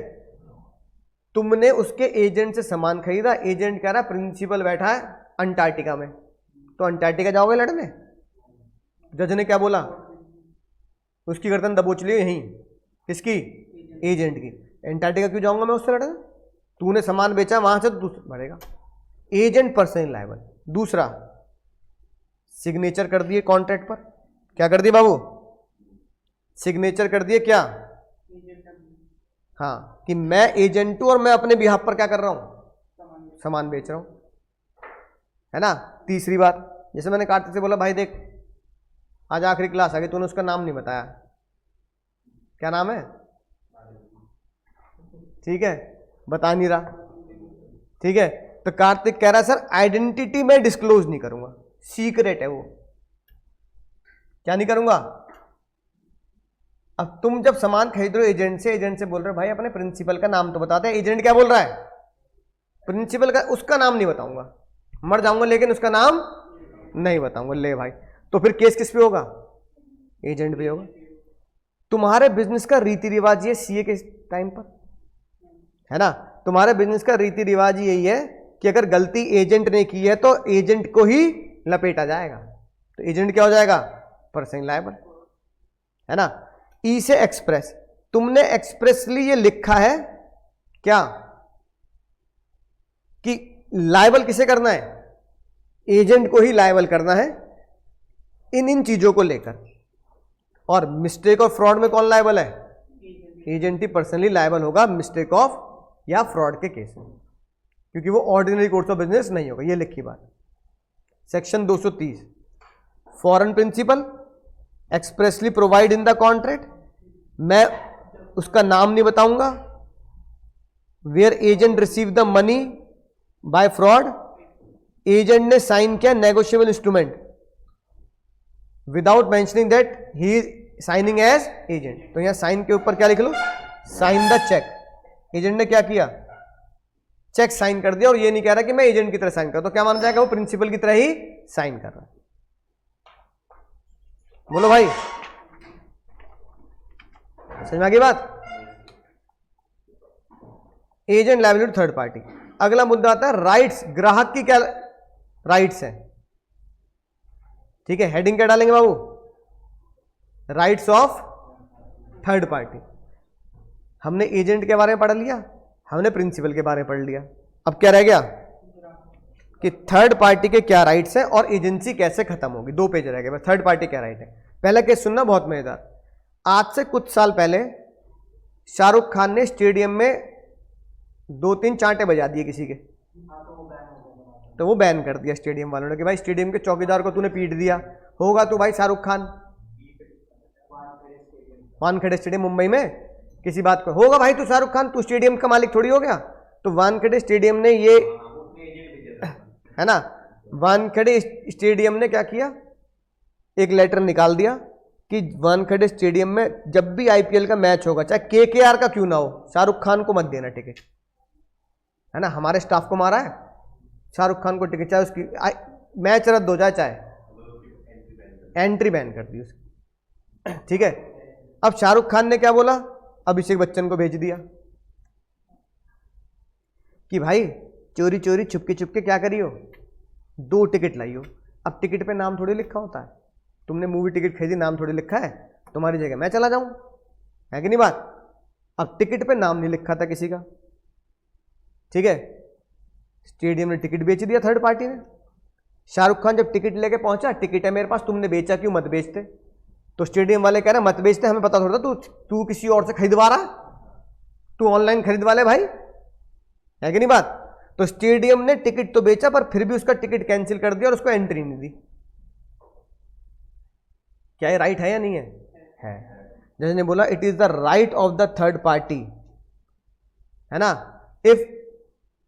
तुमने उसके एजेंट से सामान खरीदा, एजेंट कह रहा प्रिंसिपल बैठा है अंटार्कटिका में, तो अंटार्कटिका जाओगे लड़ने? जज ने क्या बोला? उसकी गर्दन दबोच ली यहीं। किसकी? एजेंट की। अंटार्कटिका क्यों जाऊंगा मैं उससे लड़ने? तूने सामान बेचा वहां से, तो बढ़ेगा। Agent personally liable. दूसरा, सिग्नेचर कर दिए कॉन्ट्रैक्ट पर। क्या कर दिए बाबू? सिग्नेचर कर दिए। क्या? हाँ, कि मैं एजेंट हूं और मैं अपने बिहाफ पर क्या कर रहा हूं? सामान बेच रहा हूं, है ना? तीसरी बात, जैसे मैंने कार्तिक से बोला भाई देख आज आखिरी क्लास आ गई, तूने उसका नाम नहीं बताया, क्या नाम है? ठीक है, बता नहीं रहा। ठीक है, तो कार्तिक कह रहा है सर आइडेंटिटी मैं डिस्क्लोज नहीं करूंगा, सीक्रेट है वो, क्या नहीं करूंगा? अब तुम जब सामान खरीद रहे हो एजेंट से बोल रहे हो भाई अपने प्रिंसिपल का नाम तो बताते हैं। एजेंट क्या बोल रहा है? प्रिंसिपल का, उसका नाम नहीं बताऊंगा, मर जाऊंगा लेकिन उसका नाम नहीं बताऊंगा। ले भाई, तो फिर केस किस पे होगा? एजेंट पे होगा। तुम्हारे बिजनेस का रीति रिवाज ये सीए के टाइम पर, है ना? तुम्हारे बिजनेस का रीति रिवाज यही है कि अगर गलती एजेंट ने की है तो एजेंट को ही लपेटा जाएगा। तो एजेंट क्या हो जाएगा? पर्सनली लायबल, है ना? ई से एक्सप्रेस, तुमने एक्सप्रेसली ये लिखा है क्या कि लायबल किसे करना है? एजेंट को ही लायबल करना है इन चीजों को लेकर। और मिस्टेक और फ्रॉड में कौन लायबल है? एजेंट ही पर्सनली लायबल होगा मिस्टेक ऑफ या फ्रॉड के केस में, क्योंकि वो ऑर्डिनरी कोर्स ऑफ बिजनेस नहीं होगा। ये लिखी बात। Section 230, foreign principal expressly provide in the contract, मैं उसका नाम नहीं बताऊंगा। Where agent receive the money by fraud, agent ने साइन किया negotiable instrument without mentioning that he is signing as agent. तो यहां साइन के ऊपर क्या लिख लो? Sign the cheque. एजेंट ने क्या किया? चेक साइन कर दिया, और ये नहीं कह रहा कि मैं एजेंट की तरह साइन कर, तो क्या माना जाएगा? वो प्रिंसिपल की तरह ही साइन कर रहा है। बोलो भाई, समझ में आ गई बात? Agent liability third party. अगला मुद्दा आता है राइट्स। ग्राहक की क्या राइट्स है? ठीक है, हेडिंग क्या डालेंगे बाबू? Rights of third party. हमने एजेंट के बारे में पढ़ लिया, हमने प्रिंसिपल के बारे में पढ़ लिया। अब क्या रह गया कि थर्ड पार्टी के क्या राइट्स हैं और एजेंसी कैसे खत्म होगी। 2 पेज रह गए बस। थर्ड पार्टी क्या राइट है? पहला केस सुनना, बहुत मजेदार। आज से कुछ साल पहले शाहरुख खान ने स्टेडियम में 2-3 चांटे बजा दिए किसी के, तो वो बैन कर दिया स्टेडियम वालों ने कि भाई स्टेडियम के चौकीदार को तूने पीट दिया, होगा तो भाई शाहरुख खान। वानखेड़े स्टेडियम मुंबई में किसी बात को होगा भाई, तू शाहरुख खान, तू स्टेडियम का मालिक थोड़ी हो गया। तो वानखेड़े स्टेडियम ने ये, है ना, वानखेड़े स्टेडियम ने क्या किया, एक लेटर निकाल दिया कि वानखेड़े स्टेडियम में जब भी आईपीएल का मैच होगा, चाहे केकेआर का क्यों ना हो, शाहरुख खान को मत देना टिकट, है ना। हमारे स्टाफ को मारा है, शाहरुख खान को टिकट, चाहे उसकी मैच रद्द हो जाए, चाहे एंट्री बैन कर दी उसकी, ठीक है। अब शाहरुख खान ने क्या बोला, अभिषेक बच्चन को भेज दिया कि भाई चोरी चोरी छुपके छुपके क्या करियो, 2 टिकट लाइयो। अब टिकट पे नाम थोड़ी लिखा होता है, तुमने मूवी टिकट खरीदी, नाम थोड़ी लिखा है, तुम्हारी जगह मैं चला जाऊं, है कि नहीं बात। अब टिकट पे नाम नहीं लिखा था किसी का, ठीक है। स्टेडियम ने टिकट बेच दिया थर्ड पार्टी ने। शाहरुख खान जब टिकट लेके पहुंचा, टिकट है मेरे पास, तुमने बेचा क्यों, मत बेचते। तो स्टेडियम वाले कह रहे मत बेचते, हमें पता थोड़ा था तू किसी और से खरीदवा रहा, तू ऑनलाइन खरीदवा ले भाई, है कि नहीं बात। तो स्टेडियम ने टिकट तो बेचा, पर फिर भी उसका टिकट कैंसिल कर दिया और उसको एंट्री नहीं दी। क्या ये राइट है या नहीं है? है। जैसे ने बोला it is the right of the third party, है ना। If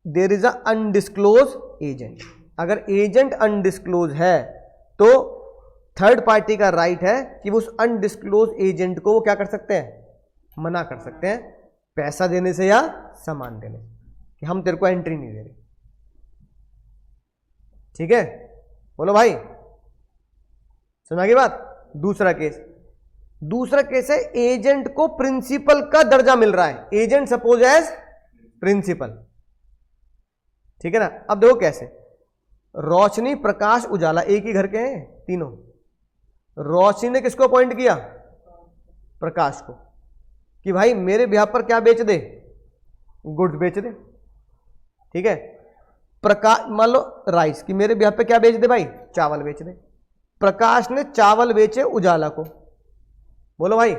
there is a undisclosed agent, अगर एजेंट अनडिस्क्लोज है तो थर्ड पार्टी का राइट है कि वो उस अनडिस्क्लोज एजेंट को वो क्या कर सकते हैं, मना कर सकते हैं पैसा देने से या सामान देने से, कि हम तेरे को एंट्री नहीं दे रहे, ठीक है। बोलो भाई, सुना की बात। दूसरा केस है एजेंट को प्रिंसिपल का दर्जा मिल रहा है, एजेंट सपोज एज प्रिंसिपल, ठीक है ना। अब देखो कैसे, रोशनी, प्रकाश, उजाला एक ही घर के हैं तीनों। रोशनी ने किसको अपॉइंट किया, प्रकाश को, कि भाई मेरे ब्याह पर क्या बेच दे, गुड्स बेच दे, ठीक है। प्रकाश, मान लो राइस, कि मेरे ब्याह पे क्या बेच दे भाई, चावल बेच दे। प्रकाश ने चावल बेचे उजाला को, बोलो भाई,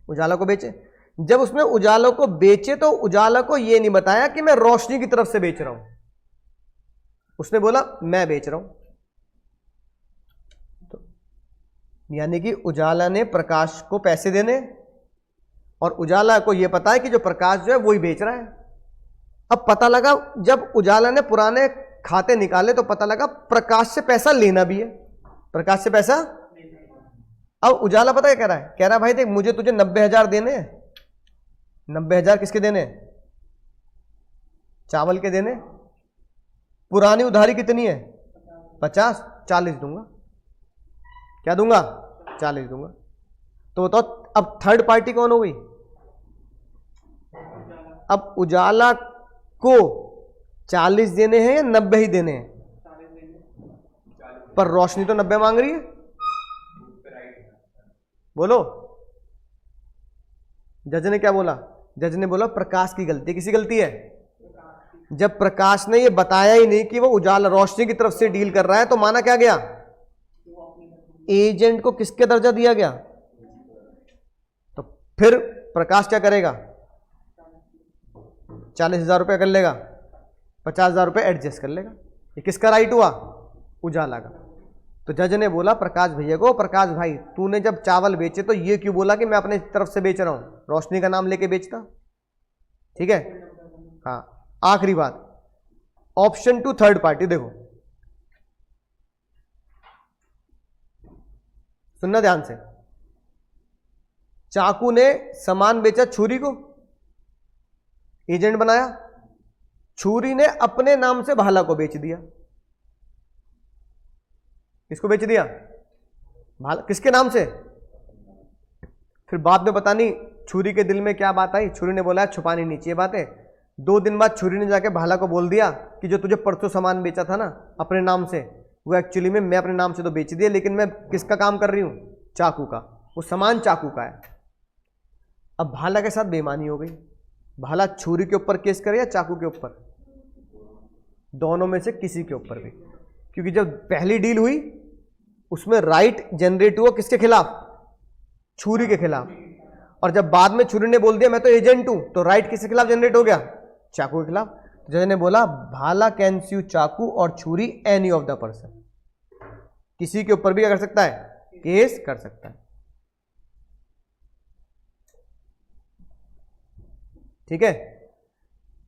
उजाला को बेचे। जब उसने उजाला को बेचे तो उजाला को यह नहीं बताया कि मैं रोशनी की तरफ से बेच रहा हूं, उसने बोला मैं बेच रहा हूं। तो यानी कि उजाला ने प्रकाश को पैसे देने, और उजाला को यह पता है कि जो प्रकाश जो है वही बेच रहा है। अब पता लगा जब उजाला ने पुराने खाते निकाले तो पता लगा प्रकाश से पैसा लेना भी है, प्रकाश से पैसा। अब उजाला पता क्या कह रहा है, कह रहा है भाई देख मुझे तुझे 90,000 देने हैं। 90,000 किसके देने, चावल के देने। पुरानी उधारी कितनी है, 50, 40 दूंगा। क्या दूंगा, 40 दूंगा। तो बताओ अब थर्ड पार्टी कौन हो गई, अब उजाला को 40 देने हैं या 90 ही देने हैं, पर रोशनी तो 90 मांग रही है, बोलो। जज ने क्या बोला, जज ने बोला प्रकाश की गलती। किसी गलती है, जब प्रकाश ने ये बताया ही नहीं कि वो उजाला रोशनी की तरफ से डील कर रहा है, तो माना क्या गया, एजेंट को किसके दर्जा दिया गया। तो फिर प्रकाश क्या करेगा, 40,000 रुपये कर लेगा, 50,000 रुपये एडजस्ट कर लेगा। ये किसका राइट हुआ, उजाला का। तो जज ने बोला प्रकाश भैया को, प्रकाश भाई तूने जब चावल बेचे तो ये क्यों बोला कि मैं अपने तरफ से बेच रहा हूं, रोशनी का नाम लेके बेचता, ठीक है। हाँ, आखिरी बात, ऑप्शन 2 थर्ड पार्टी। देखो सुनना ध्यान से, चाकू ने सामान बेचा छुरी को, एजेंट बनाया, छुरी ने अपने नाम से भाला को बेच दिया। किसको बेच दिया, भाला, किसके नाम से। फिर बाद में पता नहीं छुरी के दिल में क्या बात आई, छुरी ने बोला छुपानी नहीं चाहिए बातें। 2 दिन बाद छुरी ने जाके भाला को बोल दिया कि जो तुझे परसों सामान बेचा था ना अपने नाम से, वो एक्चुअली में मैं अपने नाम से तो बेच दिया, लेकिन मैं किसका काम कर रही हूं, चाकू का, वो सामान चाकू का है। अब भाला के साथ बेईमानी हो गई, भाला छुरी के ऊपर केस करे या चाकू के ऊपर, दोनों में से किसी के ऊपर भी, क्योंकि जब पहली डील हुई उसमें राइट जनरेट हुआ किसके खिलाफ? छुरी के खिलाफ। और जब बाद में छुरी ने बोल दिया मैं तो एजेंट हूं, तो राइट किसके खिलाफ जनरेट हो गया? चाकू के खिलाफ। जज ने बोला भाला कैन स्यू चाकू और छुरी एनी ऑफ द पर्सन, किसी के ऊपर भी क्या कर सकता है? केस कर सकता है। ठीक है,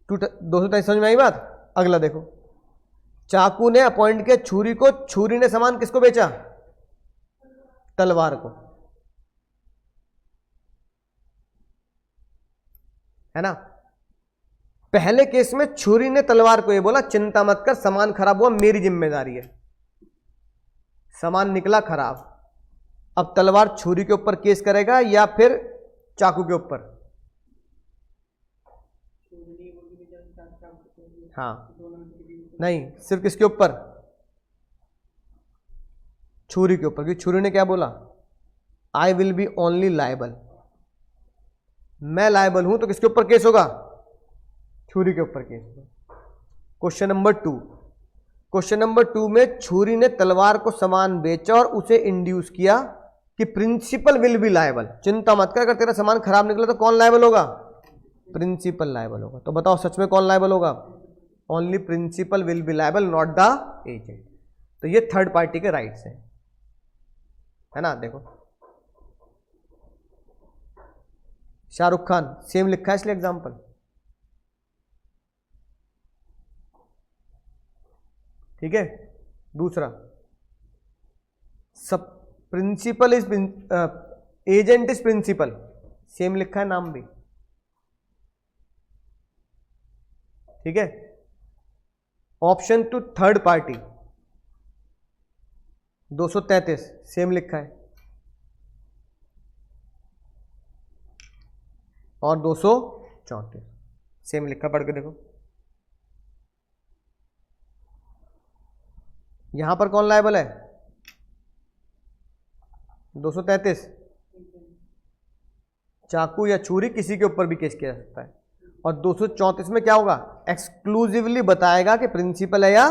223 समझ में आई बात? अगला देखो, चाकू ने अपॉइंट किया छुरी को, छुरी ने सामान किसको बेचा? तलवार को, है ना। पहले केस में छुरी ने तलवार को ये बोला चिंता मत कर, सामान खराब हुआ मेरी जिम्मेदारी है, सामान निकला खराब। अब तलवार छुरी के ऊपर केस करेगा या फिर चाकू के ऊपर? हाँ, नहीं, सिर्फ किसके ऊपर? छुरी के ऊपर, क्योंकि छुरी ने क्या बोला? I will be only liable, मैं लायबल हूं, तो किसके ऊपर केस होगा? छुरी के ऊपर केस होगा। क्वेश्चन नंबर 2, क्वेश्चन नंबर 2 में छुरी ने तलवार को सामान बेचा और उसे इंड्यूस किया कि प्रिंसिपल विल बी लायबल, चिंता मत कर, अगर तेरा सामान खराब निकला तो कौन लायबल होगा? प्रिंसिपल लायबल होगा। तो बताओ सच में कौन लायबल होगा? Only principal will be liable, not the agent. तो ये थर्ड पार्टी के राइट्स हैं, है ना। देखो शाहरुख खान सेम लिखा है इसलिए एग्जाम्पल। ठीक है, दूसरा सब principal is agent is principal, same लिखा है नाम भी। ठीक है, option to third party 233 same लिखा है, और 234 सेम लिखा, पढ़ के देखो। यहां पर कौन लायबल है? 233 चाकू या छुरी किसी के ऊपर भी केस किया जा सकता है, और 234 में क्या होगा? एक्सक्लूसिवली बताएगा कि प्रिंसिपल है या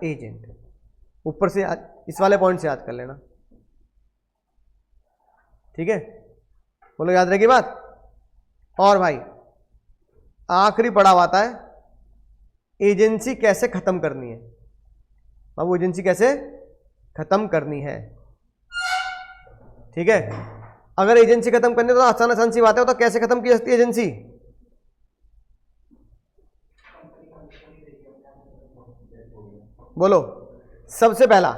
एजेंट। ऊपर से इस वाले पॉइंट से याद कर लेना। ठीक है, बोलो याद रहेगी बात। और भाई आखिरी पड़ाव आता है एजेंसी कैसे खत्म करनी है। बाबू एजेंसी कैसे खत्म करनी है? ठीक है, अगर एजेंसी खत्म करनी है तो आसान सी बात है, तो कैसे खत्म की जाती है एजेंसी? बोलो, सबसे पहला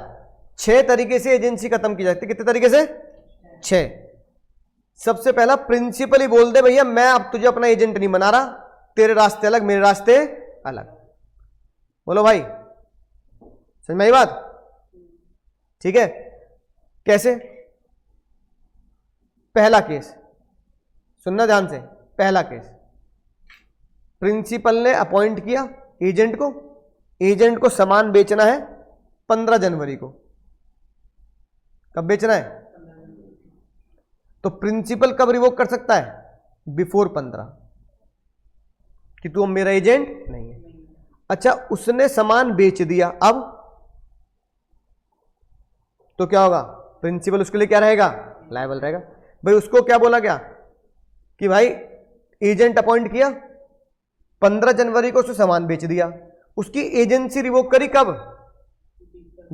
6 तरीके से एजेंसी खत्म की जाती है। कितने तरीके से? 6। सबसे पहला प्रिंसिपल ही बोल दे भैया मैं अब तुझे अपना एजेंट नहीं बना रहा, तेरे रास्ते अलग मेरे रास्ते अलग। बोलो भाई, समझ में आई बात? ठीक है, कैसे? पहला केस सुनना ध्यान से। पहला केस, प्रिंसिपल ने अपॉइंट किया एजेंट को, एजेंट को सामान बेचना है 15 जनवरी को। कब बेचना है? तो प्रिंसिपल कब रिवोक कर सकता है? बिफोर 15, कि तू अब मेरा एजेंट नहीं है। अच्छा, उसने सामान बेच दिया, अब तो क्या होगा? प्रिंसिपल उसके लिए क्या रहेगा? लायबल रहेगा। भाई उसको क्या बोला गया कि भाई एजेंट अपॉइंट किया, 15 जनवरी को उसने सामान बेच दिया, उसकी एजेंसी रिवोक करी कब?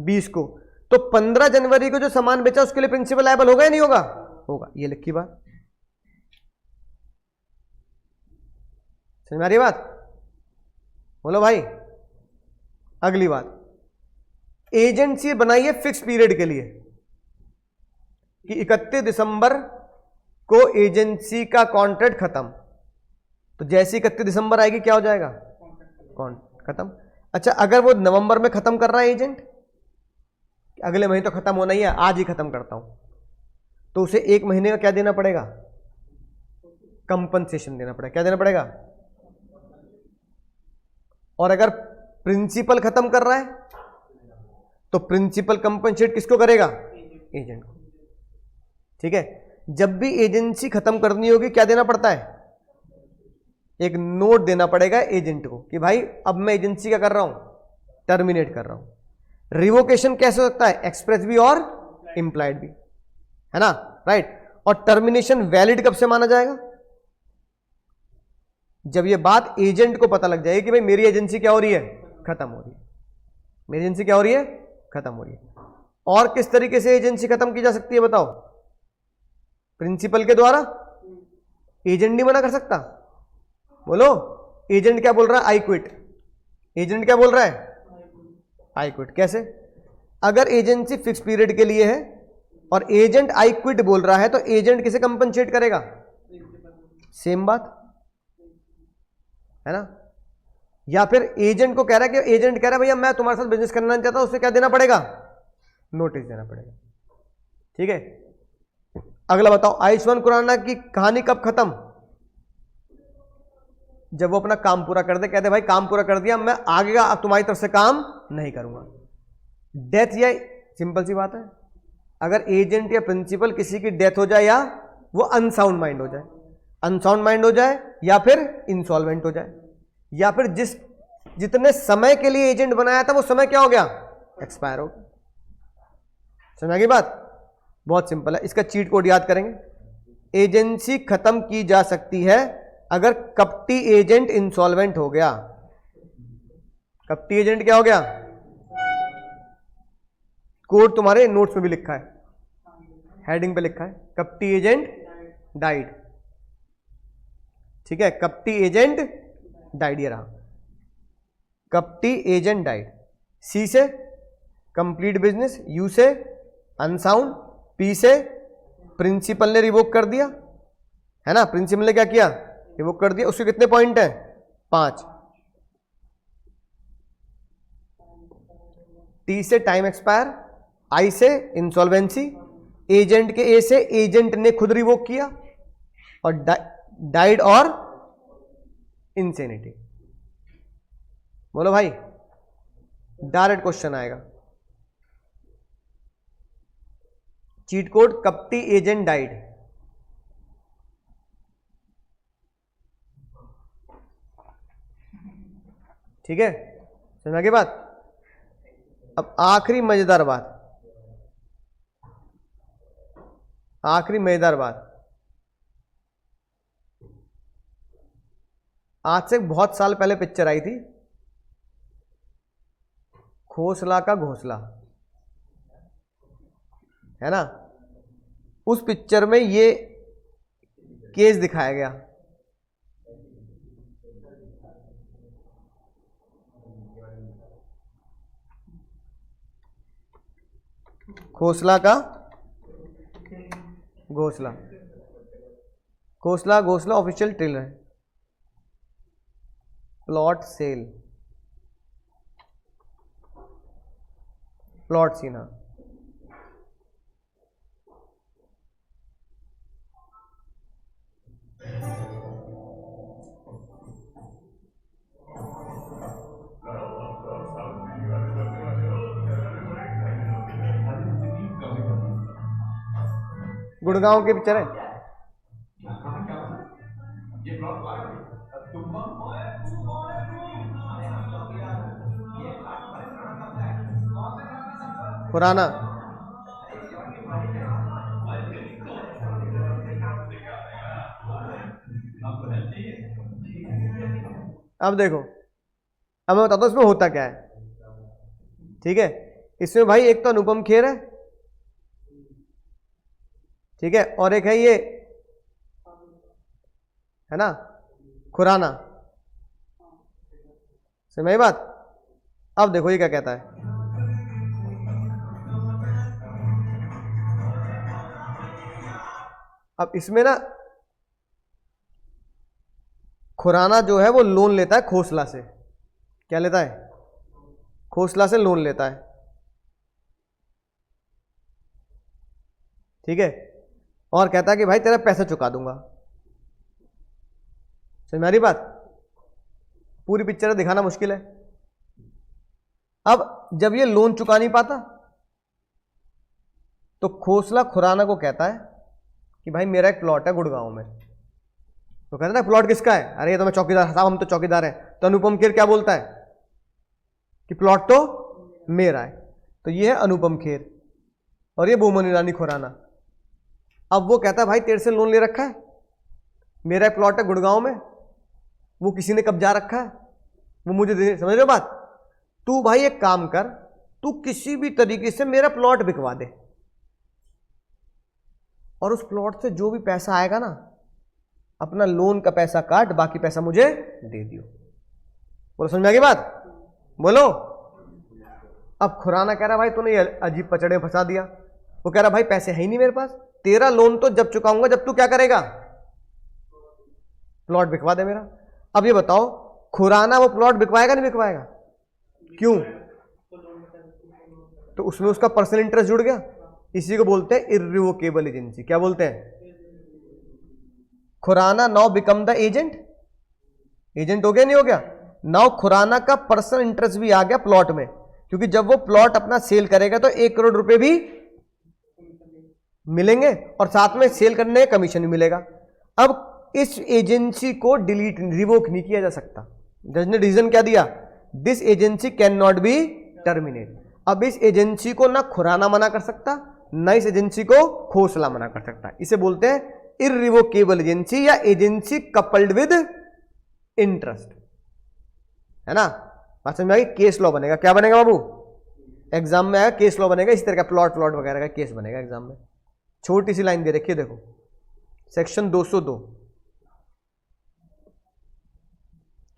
20 को। तो 15 जनवरी को जो सामान बेचा उसके लिए प्रिंसिपल लायबल होगा या नहीं होगा? होगा। ये लिखी बात, समझ में आ रही बात? बोलो भाई। अगली बात, एजेंसी बनाइए फिक्स पीरियड के लिए कि 31 दिसंबर को एजेंसी का कॉन्ट्रैक्ट खत्म। तो जैसे 31 दिसंबर आएगी क्या हो जाएगा? कॉन्ट्रैक्ट खत्म। अच्छा, अगर वो नवंबर में खत्म कर रहा है एजेंट, अगले महीने तो खत्म होना ही है, आज ही खत्म करता हूं, तो उसे 1 महीने का क्या देना पड़ेगा? कंपनसेशन देना पड़ेगा। क्या देना पड़ेगा? और अगर प्रिंसिपल खत्म कर रहा है तो प्रिंसिपल कंपनसेट किसको करेगा? एजेंट को। ठीक है, जब भी एजेंसी खत्म करनी होगी क्या देना पड़ता है? एक नोट देना पड़ेगा एजेंट को कि भाई अब मैं एजेंसी क्या कर रहा हूं? टर्मिनेट कर रहा हूं। रिवोकेशन कैसे हो सकता है? एक्सप्रेस भी और इंप्लाइड भी, है ना, राइट। और टर्मिनेशन वैलिड कब से माना जाएगा? जब ये बात एजेंट को पता लग जाएगी कि भाई मेरी एजेंसी क्या हो रही है? खत्म हो रही है। मेरी एजेंसी क्या हो रही है? खत्म हो रही है। और किस तरीके से एजेंसी खत्म की जा सकती है बताओ? प्रिंसिपल के द्वारा। एजेंट नहीं मना कर सकता। बोलो, एजेंट क्या बोल रहा है? I quit. एजेंट क्या बोल रहा है? I quit. कैसे? अगर एजेंसी फिक्स पीरियड के लिए है और एजेंट आई क्विट बोल रहा है तो एजेंट किसे कंपनसेट करेगा? सेम बात है ना। या फिर एजेंट को कह रहा है कि एजेंट कह रहा है भैया मैं तुम्हारे साथ बिजनेस करना चाहता हूं, उसे क्या देना पड़ेगा? नोटिस देना पड़ेगा। ठीक है, अगला बताओ, आयुष्मान खुराना की कहानी कब खत्म? जब वो अपना काम पूरा कर दे, कहते भाई काम पूरा कर दिया, मैं आगे का तुम्हारी तरफ से काम नहीं करूंगा। डेथ, या सिंपल सी बात है, अगर एजेंट या प्रिंसिपल किसी की डेथ हो जाए या वो अनसाउंड माइंड हो जाए, अनसाउंड माइंड हो जाए या फिर इंसॉल्वेंट हो जाए, या फिर जितने समय के लिए एजेंट बनाया था वो समय क्या हो गया? एक्सपायर हो गया। समझ गई बात? बहुत सिंपल है, इसका चीट कोड याद करेंगे। एजेंसी खत्म की जा सकती है अगर कपटी एजेंट इंसॉल्वेंट हो गया। कपटी एजेंट क्या हो गया? कोड तुम्हारे नोट्स में भी लिखा है, हेडिंग पे लिखा है, कपटी एजेंट डाइड। ठीक है, कपटी एजेंट डाइड, ये रहा, कपटी एजेंट डाइड। सी से कंप्लीट बिजनेस, यू से अनसाउंड, पी से प्रिंसिपल ने रिवोक कर दिया, है ना, प्रिंसिपल ने क्या किया? रिवोक कर दिया। उसके कितने पॉइंट हैं? 5। टी से टाइम एक्सपायर, आई से इंसॉल्वेंसी, एजेंट के ए से एजेंट ने खुद रिवोक किया, और डाइड और इंसेनिटी। बोलो भाई, डायरेक्ट क्वेश्चन आएगा। चीट कोड, कपटी एजेंट डाइड। ठीक है, समझ की बात? अब आखिरी मजेदार बात, आखिरी मजेदार बात, आज से बहुत साल पहले पिक्चर आई थी, खोसला का घोंसला, है ना। उस पिक्चर में ये केस दिखाया गया। खोसला का घोंसला, खोसला घोंसला ऑफिशियल ट्रेलर है, प्लॉट सेल, प्लॉट सीना। गुड़गांव के पिक्चर है। पुराना। अब देखो, अब मैं बताता हूं इसमें होता क्या है। ठीक है, इसमें भाई एक तो अनुपम खेर है, ठीक है, और एक है ये, है ना, खुराना। समझ में बात? अब देखो ये क्या कहता है। अब इसमें ना खुराना जो है वो लोन लेता है खोसला से। क्या लेता है? खोसला से लोन लेता है। ठीक है, और कहता है कि भाई तेरा पैसा चुका दूंगा। समझ में आ रही बात? पूरी पिक्चर दिखाना मुश्किल है। अब जब ये लोन चुका नहीं पाता तो खोसला खुराना को कहता है कि भाई मेरा एक प्लॉट है गुड़गांव में। तो कहता है ना प्लॉट किसका है? अरे ये तो मैं चौकीदार साहब, हम तो चौकीदार हैं। तो अनुपम खेर क्या बोलता है कि प्लॉट तो मेरा है। तो ये है अनुपम खेर और ये बोमन ईरानी खुराना। अब वो कहता है भाई तेरे से लोन ले रखा है, मेरा प्लॉट है गुड़गांव में, वो किसी ने कब्जा रखा है, वो मुझे दे, समझ रहे हो बात? तू भाई एक काम कर, तू किसी भी तरीके से मेरा प्लॉट बिकवा दे और उस प्लॉट से जो भी पैसा आएगा ना, अपना लोन का पैसा काट, बाकी पैसा मुझे दे दियो। बोलो समझ में आ गई बात? बोलो। अब खुराना कह रहा भाई तूने ये अजीब पचड़े फंसा दिया। वो कह रहा भाई पैसे है ही नहीं मेरे पास, तेरा लोन तो जब चुकाऊंगा जब तू क्या करेगा, प्लॉट बिकवा दे मेरा। अब ये बताओ खुराना वो प्लॉट बिकवाएगा नहीं बिकवाएगा? क्यों? तो उसमें उसका पर्सनल इंटरेस्ट जुड़ गया। इसी को बोलते हैं इर्रिवोकेबल एजेंसी। क्या बोलते हैं? Khurana now become the agent. Agent हो गया नहीं हो गया? नाउ खुराना का पर्सनल इंटरेस्ट भी आ गया प्लॉट में, क्योंकि जब वो प्लॉट अपना सेल करेगा तो 1 करोड़ रुपए भी मिलेंगे और साथ में सेल करने का कमीशन भी मिलेगा। अब इस एजेंसी को डिलीट रिवोक नहीं किया जा सकता। जज ने रीजन क्या दिया? This agency can not B terminate. अब इस एजेंसी को ना खुराना मना कर सकता, ना इस एजेंसी को खोसला मना कर सकता। इसे बोलते हैं इर्रिवोकेबल एजेंसी या एजेंसी कपल्ड विद इंटरेस्ट, है ना? बात समझ में आ गई? केस लॉ बनेगा। क्या बनेगा बाबू? एग्जाम में आएगा केस लॉ बनेगा। इस तरह का प्लॉट वगैरह का केस बनेगा एग्जाम में। छोटी सी लाइन दे रखी है देखो, सेक्शन 202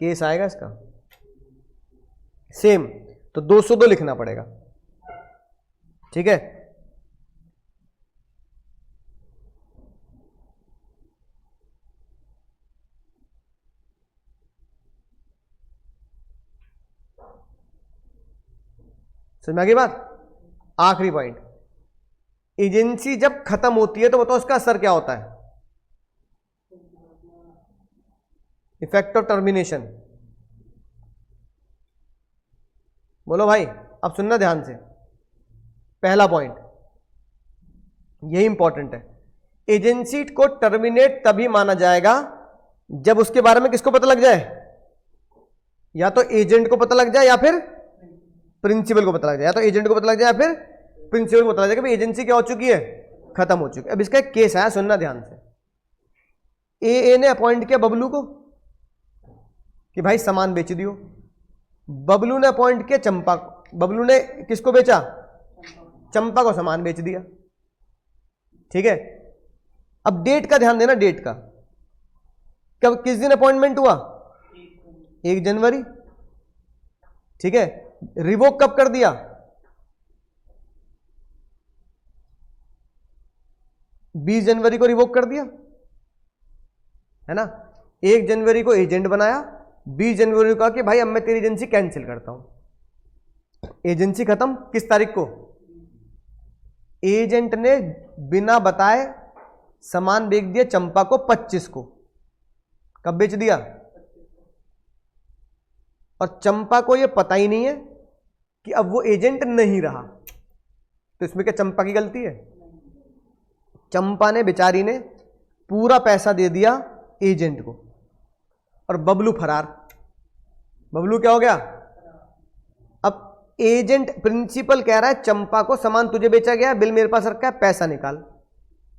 केस आएगा इसका सेम, तो 202 लिखना पड़ेगा। ठीक है? समझ में आ गई बात? आखिरी पॉइंट, एजेंसी जब खत्म होती है तो बताओ उसका असर क्या होता है? Effect of termination. बोलो भाई, अब सुनना ध्यान से। पहला पॉइंट यही इंपॉर्टेंट है, एजेंसी को टर्मिनेट तभी माना जाएगा जब उसके बारे में किसको पता लग जाए? या तो एजेंट को पता लग जाए या फिर प्रिंसिपल को पता लग जाए। या तो एजेंट को पता लग जाए या फिर प्रिंसिपल को पता लग जाए कि भाई एजेंसी क्या हो चुकी है, खत्म हो चुकी है। अब इसका एक केस आया, सुनना ध्यान से। ए ने अपॉइंट किया बबलू को कि भाई सामान बेच दियो। बबलू ने अपॉइंट किया चंपा को। बबलू ने किसको बेचा? चंपा को सामान बेच दिया। ठीक है? अब डेट का ध्यान देना, डेट का। कब, किस दिन अपॉइंटमेंट हुआ? 1 जनवरी। ठीक है? रिवोक कब कर दिया? 20 जनवरी को रिवोक कर दिया, है ना? 1 जनवरी को एजेंट बनाया, 20 जनवरी को कहा कि भाई अब मैं तेरी एजेंसी कैंसिल करता हूं। एजेंसी खत्म किस तारीख को? एजेंट ने बिना बताए सामान बेच दिया चंपा को 25 को। कब बेच दिया? और चंपा को यह पता ही नहीं है कि अब वो एजेंट नहीं रहा, तो इसमें क्या चंपा की गलती है? चंपा ने, बेचारी ने पूरा पैसा दे दिया एजेंट को और बबलू फरार। बबलू क्या हो गया? अब एजेंट, प्रिंसिपल कह रहा है चंपा को सामान तुझे बेचा गया, बिल मेरे पास रखा है, पैसा निकाल।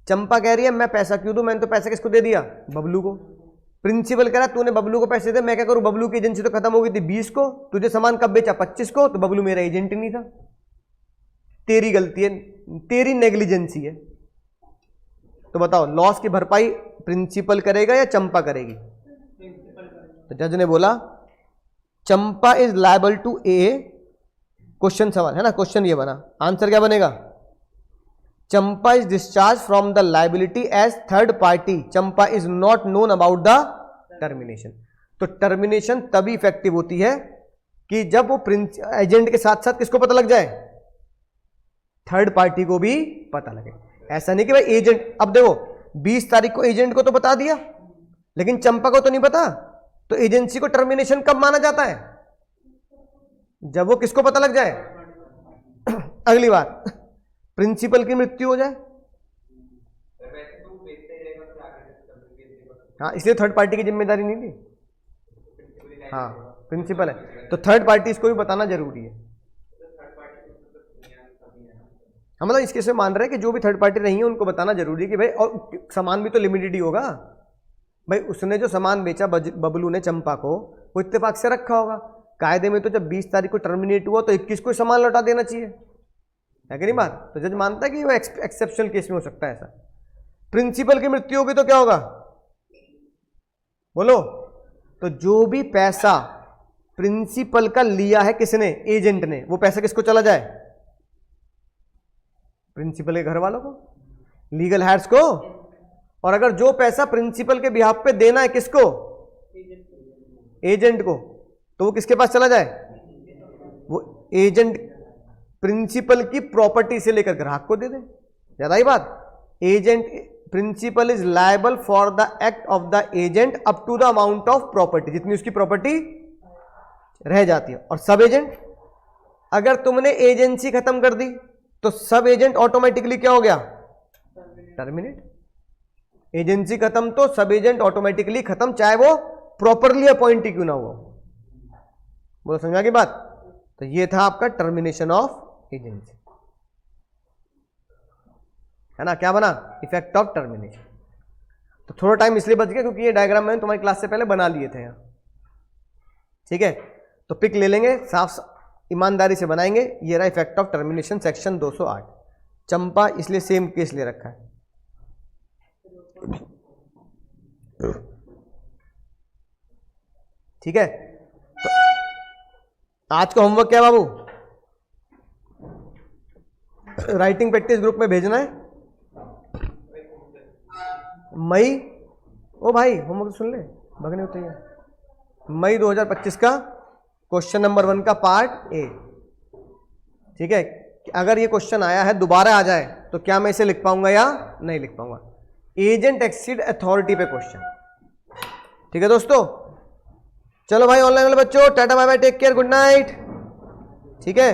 चंपा कह रही है मैं पैसा क्यों दूं, मैंने तो पैसा किसको दे दिया? बबलू को। प्रिंसिपल कह रहा है तूने बबलू को पैसे दे, मैं क्या करूं? बबलू की एजेंसी तो खत्म हो गई थी 20 को, तुझे सामान कब बेचा? 25 को, तो बबलू मेरा एजेंट नहीं था। तेरी गलती है, तेरी नेग्लिजेंसी है। तो बताओ लॉस की भरपाई प्रिंसिपल करेगा या चंपा करेगी? तो जज ने बोला Champa is liable to a, question सवाल है ना, क्वेश्चन ये बना, आंसर क्या बनेगा? Champa is discharge from the liability as third party, Champa is not known about the termination. तो टर्मिनेशन तभी इफेक्टिव होती है कि जब वो एजेंट के साथ साथ किसको पता लग जाए? थर्ड पार्टी को भी पता लगे। ऐसा नहीं कि भाई एजेंट, अब देखो 20 तारीख को एजेंट को तो बता दिया लेकिन चंपा को तो नहीं पता, तो एजेंसी को टर्मिनेशन कब माना जाता है? जब वो किसको पता लग जाए? अगली बार प्रिंसिपल की मृत्यु हो जाए। हाँ, इसलिए थर्ड पार्टी की जिम्मेदारी नहीं थी। हाँ, प्रिंसिपल है तो थर्ड पार्टी इसको भी बताना जरूरी है। हम मतलब इस केस में मान रहे हैं कि जो भी थर्ड पार्टी नहीं है उनको बताना जरूरी है कि भाई, और सामान भी तो लिमिटेड ही होगा भाई। उसने जो सामान बेचा बबलू ने चंपा को, वो इत्तेफाक से रखा होगा। कायदे में तो जब 20 तारीख को टर्मिनेट हुआ तो 21 को सामान लौटा देना चाहिए, है कि नहीं बात? तो जज मानता है कि वो एक्सेप्शनल केस में हो सकता है ऐसा। प्रिंसिपल की मृत्यु होगी तो क्या होगा बोलो? तो जो भी पैसा प्रिंसिपल का लिया है किसने, एजेंट ने, वो पैसा किसको चला जाए? प्रिंसिपल के घर वालों को, लीगल हायर्स को। और अगर जो पैसा प्रिंसिपल के बिहाफ पे देना है किसको, एजेंट को, तो वो किसके पास चला जाए? वो एजेंट प्रिंसिपल की प्रॉपर्टी से लेकर ग्राहक को दे दे। ज्यादा ही बात। Agent principal is liable for the act of the agent up to the amount of property, जितनी उसकी प्रॉपर्टी रह जाती है। और सब एजेंट, अगर तुमने एजेंसी खत्म कर दी तो सब एजेंट ऑटोमेटिकली क्या हो गया? टर्मिनेट। एजेंसी खत्म तो सब एजेंट ऑटोमेटिकली खत्म, चाहे वो प्रॉपरली अपॉइंटी क्यों ना हुआ। बोलो समझा की बात? तो ये था आपका टर्मिनेशन ऑफ एजेंसी, है ना? क्या बना? Effect of termination. तो थोड़ा टाइम इसलिए बच गया क्योंकि ये डायग्राम मैंने तुम्हारी क्लास से पहले बना लिए थे यहाँ, ठीक है? तो पिक ले लेंगे, साफ ईमानदारी से बनाएंगे। ये रहा इफेक्ट ऑफ टर्मिनेशन सेक्शन 208। चंपा इसलिए सेम केस ले रखा है। ठीक है, तो आज का होमवर्क क्या है बाबू? राइटिंग प्रैक्टिस ग्रुप में भेजना है मई। ओ भाई होमवर्क सुन ले, भगने होते हैं। मई 2025 का क्वेश्चन नंबर 1 का पार्ट ए, ठीक है? अगर ये क्वेश्चन आया है दोबारा आ जाए तो क्या मैं इसे लिख पाऊंगा या नहीं लिख पाऊंगा? एजेंट एक्सीड अथॉरिटी पे क्वेश्चन, ठीक है दोस्तों? चलो भाई ऑनलाइन वाले बच्चों, tata bye bye, take care, good night, ठीक है?